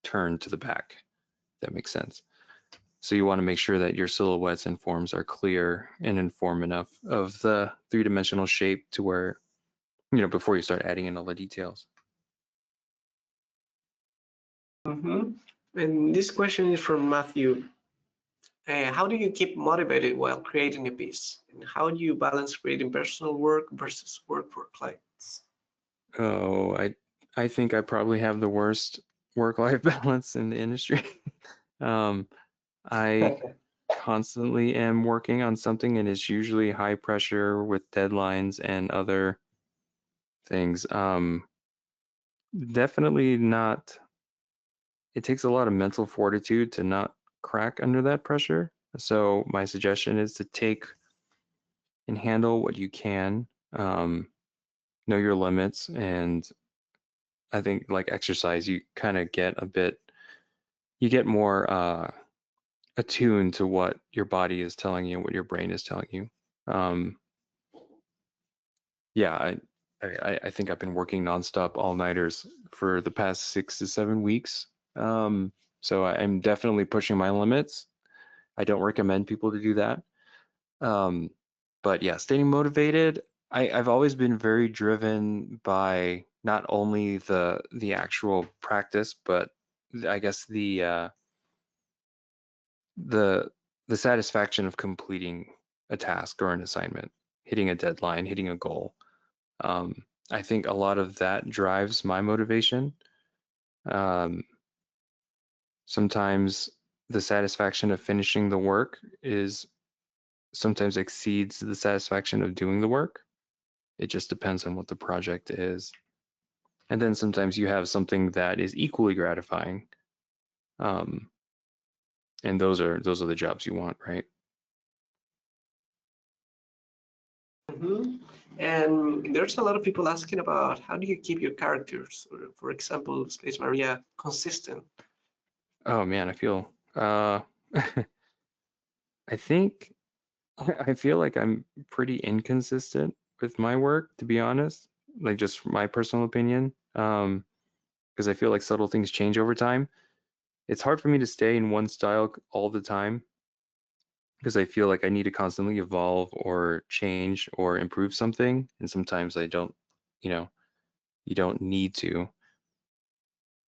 turned to the back. If that makes sense. So you want to make sure that your silhouettes and forms are clear and inform enough of the three-dimensional shape to where, before you start adding in all the details. And this question is from Matthew. How do you keep motivated while creating a piece? And how do you balance creating personal work versus work for clients? Oh, I think I probably have the worst work-life balance in the industry. I constantly am working on something, and it's usually high pressure with deadlines and other things. Definitely not. It takes a lot of mental fortitude to not crack under that pressure. So my suggestion is to take and handle what you can, know your limits, and I think like exercise, you kind of get a bit, you get more attuned to what your body is telling you, what your brain is telling you. Um, yeah, I think I've been working nonstop all-nighters for the past 6 to 7 weeks. So I'm definitely pushing my limits. I don't recommend people to do that. Um, but yeah, staying motivated. I've always been very driven by not only the actual practice, but I guess the the satisfaction of completing a task or an assignment, hitting a deadline, hitting a goal. I think a lot of that drives my motivation. Um, Sometimes the satisfaction of finishing the work is sometimes exceeds the satisfaction of doing the work. It just depends on what the project is. And then sometimes you have something that is equally gratifying. Um, and those are the jobs you want, right? Mhm. And there's a lot of people asking about how do you keep your characters, or, for example, Space Maria, consistent? Oh man, I feel I think I feel like I'm pretty inconsistent with my work, to be honest. Like just my personal opinion. Because I feel like subtle things change over time. It's hard for me to stay in one style all the time because I feel like I need to constantly evolve or change or improve something. And sometimes I don't, you know, you don't need to.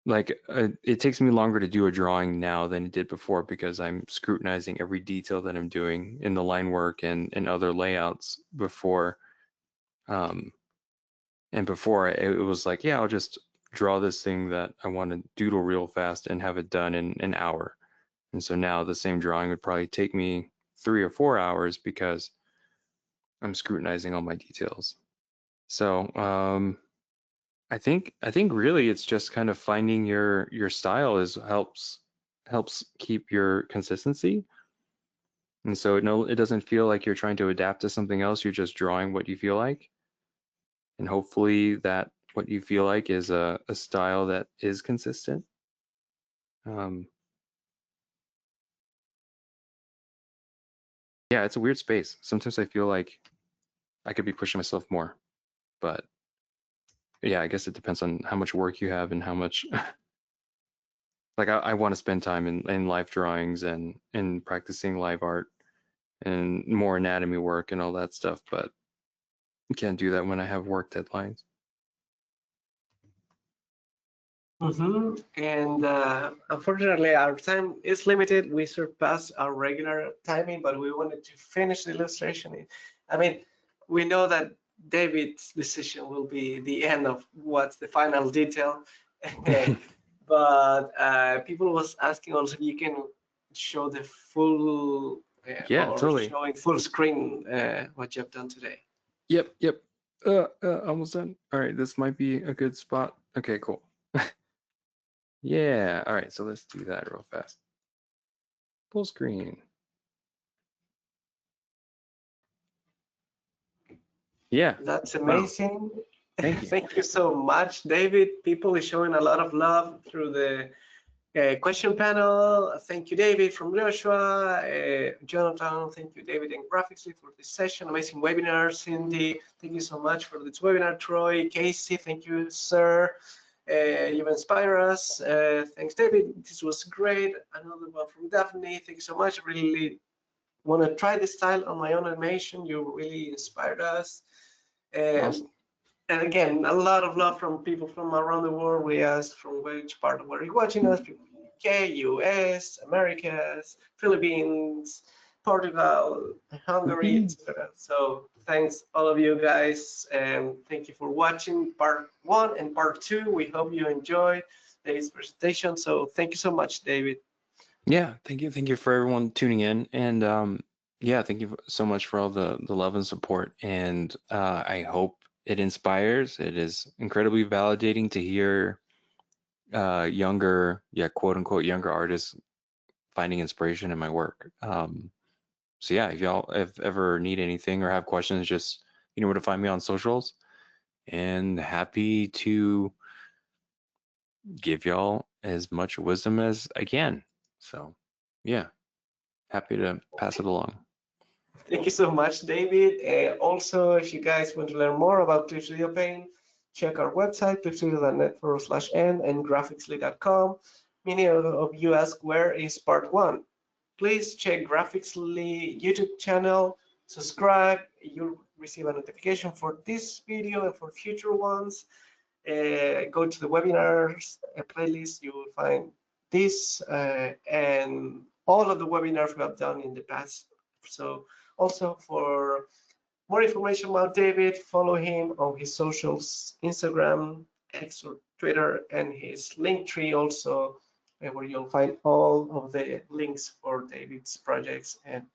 Like, it takes me longer to do a drawing now than it did before because I'm scrutinizing every detail that I'm doing in the line work and other layouts before. Um, and before it was like, yeah, I'll just draw this thing that I want to doodle real fast and have it done in an hour. And so now the same drawing would probably take me 3 or 4 hours because I'm scrutinizing all my details. So I think really it's just kind of finding your style is helps keep your consistency. And so no, it doesn't feel like you're trying to adapt to something else. You're just drawing what you feel like. And hopefully that what you feel like is a style that is consistent. Um, yeah, it's a weird space. Sometimes I feel like I could be pushing myself more, but yeah, I guess it depends on how much work you have and how much like I want to spend time in live drawings and practicing live art and more anatomy work and all that stuff, but I can't do that when I have work deadlines. And unfortunately, our time is limited. We surpassed our regular timing, but we wanted to finish the illustration. I mean, we know that David's decision will be the end of what's the final detail. But people was asking also if you can show the full Yeah, or totally. showing full screen what you have done today. Yep. Almost done. All right, this might be a good spot. Okay, cool. Yeah, all right, so let's do that real fast. Full screen. Yeah, That's wow, amazing. thank you. Thank you so much, David. People is showing a lot of love through the question panel. Thank you, David from Joshua. Jonathan, thank you, David and Graphicsly for this session. Amazing webinar. Cindy, thank you so much for this webinar. Troy, Casey, thank you, sir. You've inspired us. Thanks, David. This was great. Another one from Daphne. Thank you so much. Really want to try this style on my own animation. You really inspired us. Um, Awesome. and again, a lot of love from people from around the world. We asked from which part of where you're watching us, people from UK, US, Americas, Philippines, Portugal, Hungary, Mhm. etc. So thanks all of you guys, and thank you for watching part 1 and part 2. We hope you enjoyed David's presentation. So thank you so much, David. Yeah, thank you for everyone tuning in, and yeah, thank you so much for all the love and support. And I hope it inspires. It is incredibly validating to hear younger, yeah, quote unquote, younger artists finding inspiration in my work. So yeah, if ever need anything or have questions, just you know where to find me on socials, and happy to give y'all as much wisdom as I can. So yeah, happy to pass it along. Thank you so much, David. Also, if you guys want to learn more about Clip Studio Paint, check our website, clipstudio.net/n and graphicsly.com. Many of you ask, where is part 1? Please check Graphicsly YouTube channel, subscribe, you'll receive a notification for this video and for future ones. Go to the webinars playlist, you will find this and all of the webinars we have done in the past. So also for more information about David, follow him on his socials, Instagram, X or Twitter, and his Linktree also, where you'll find all of the links for David's projects and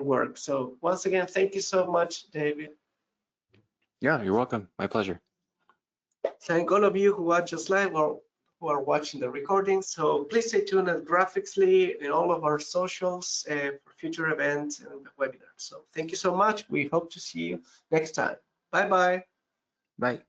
work. So once again, thank you so much, David. Yeah, you're welcome. My pleasure. Thank all of you who watch us live or who are watching the recording. So please stay tuned at Graphicsly and all of our socials for future events and webinars. So thank you so much. We hope to see you next time. Bye-bye. Bye.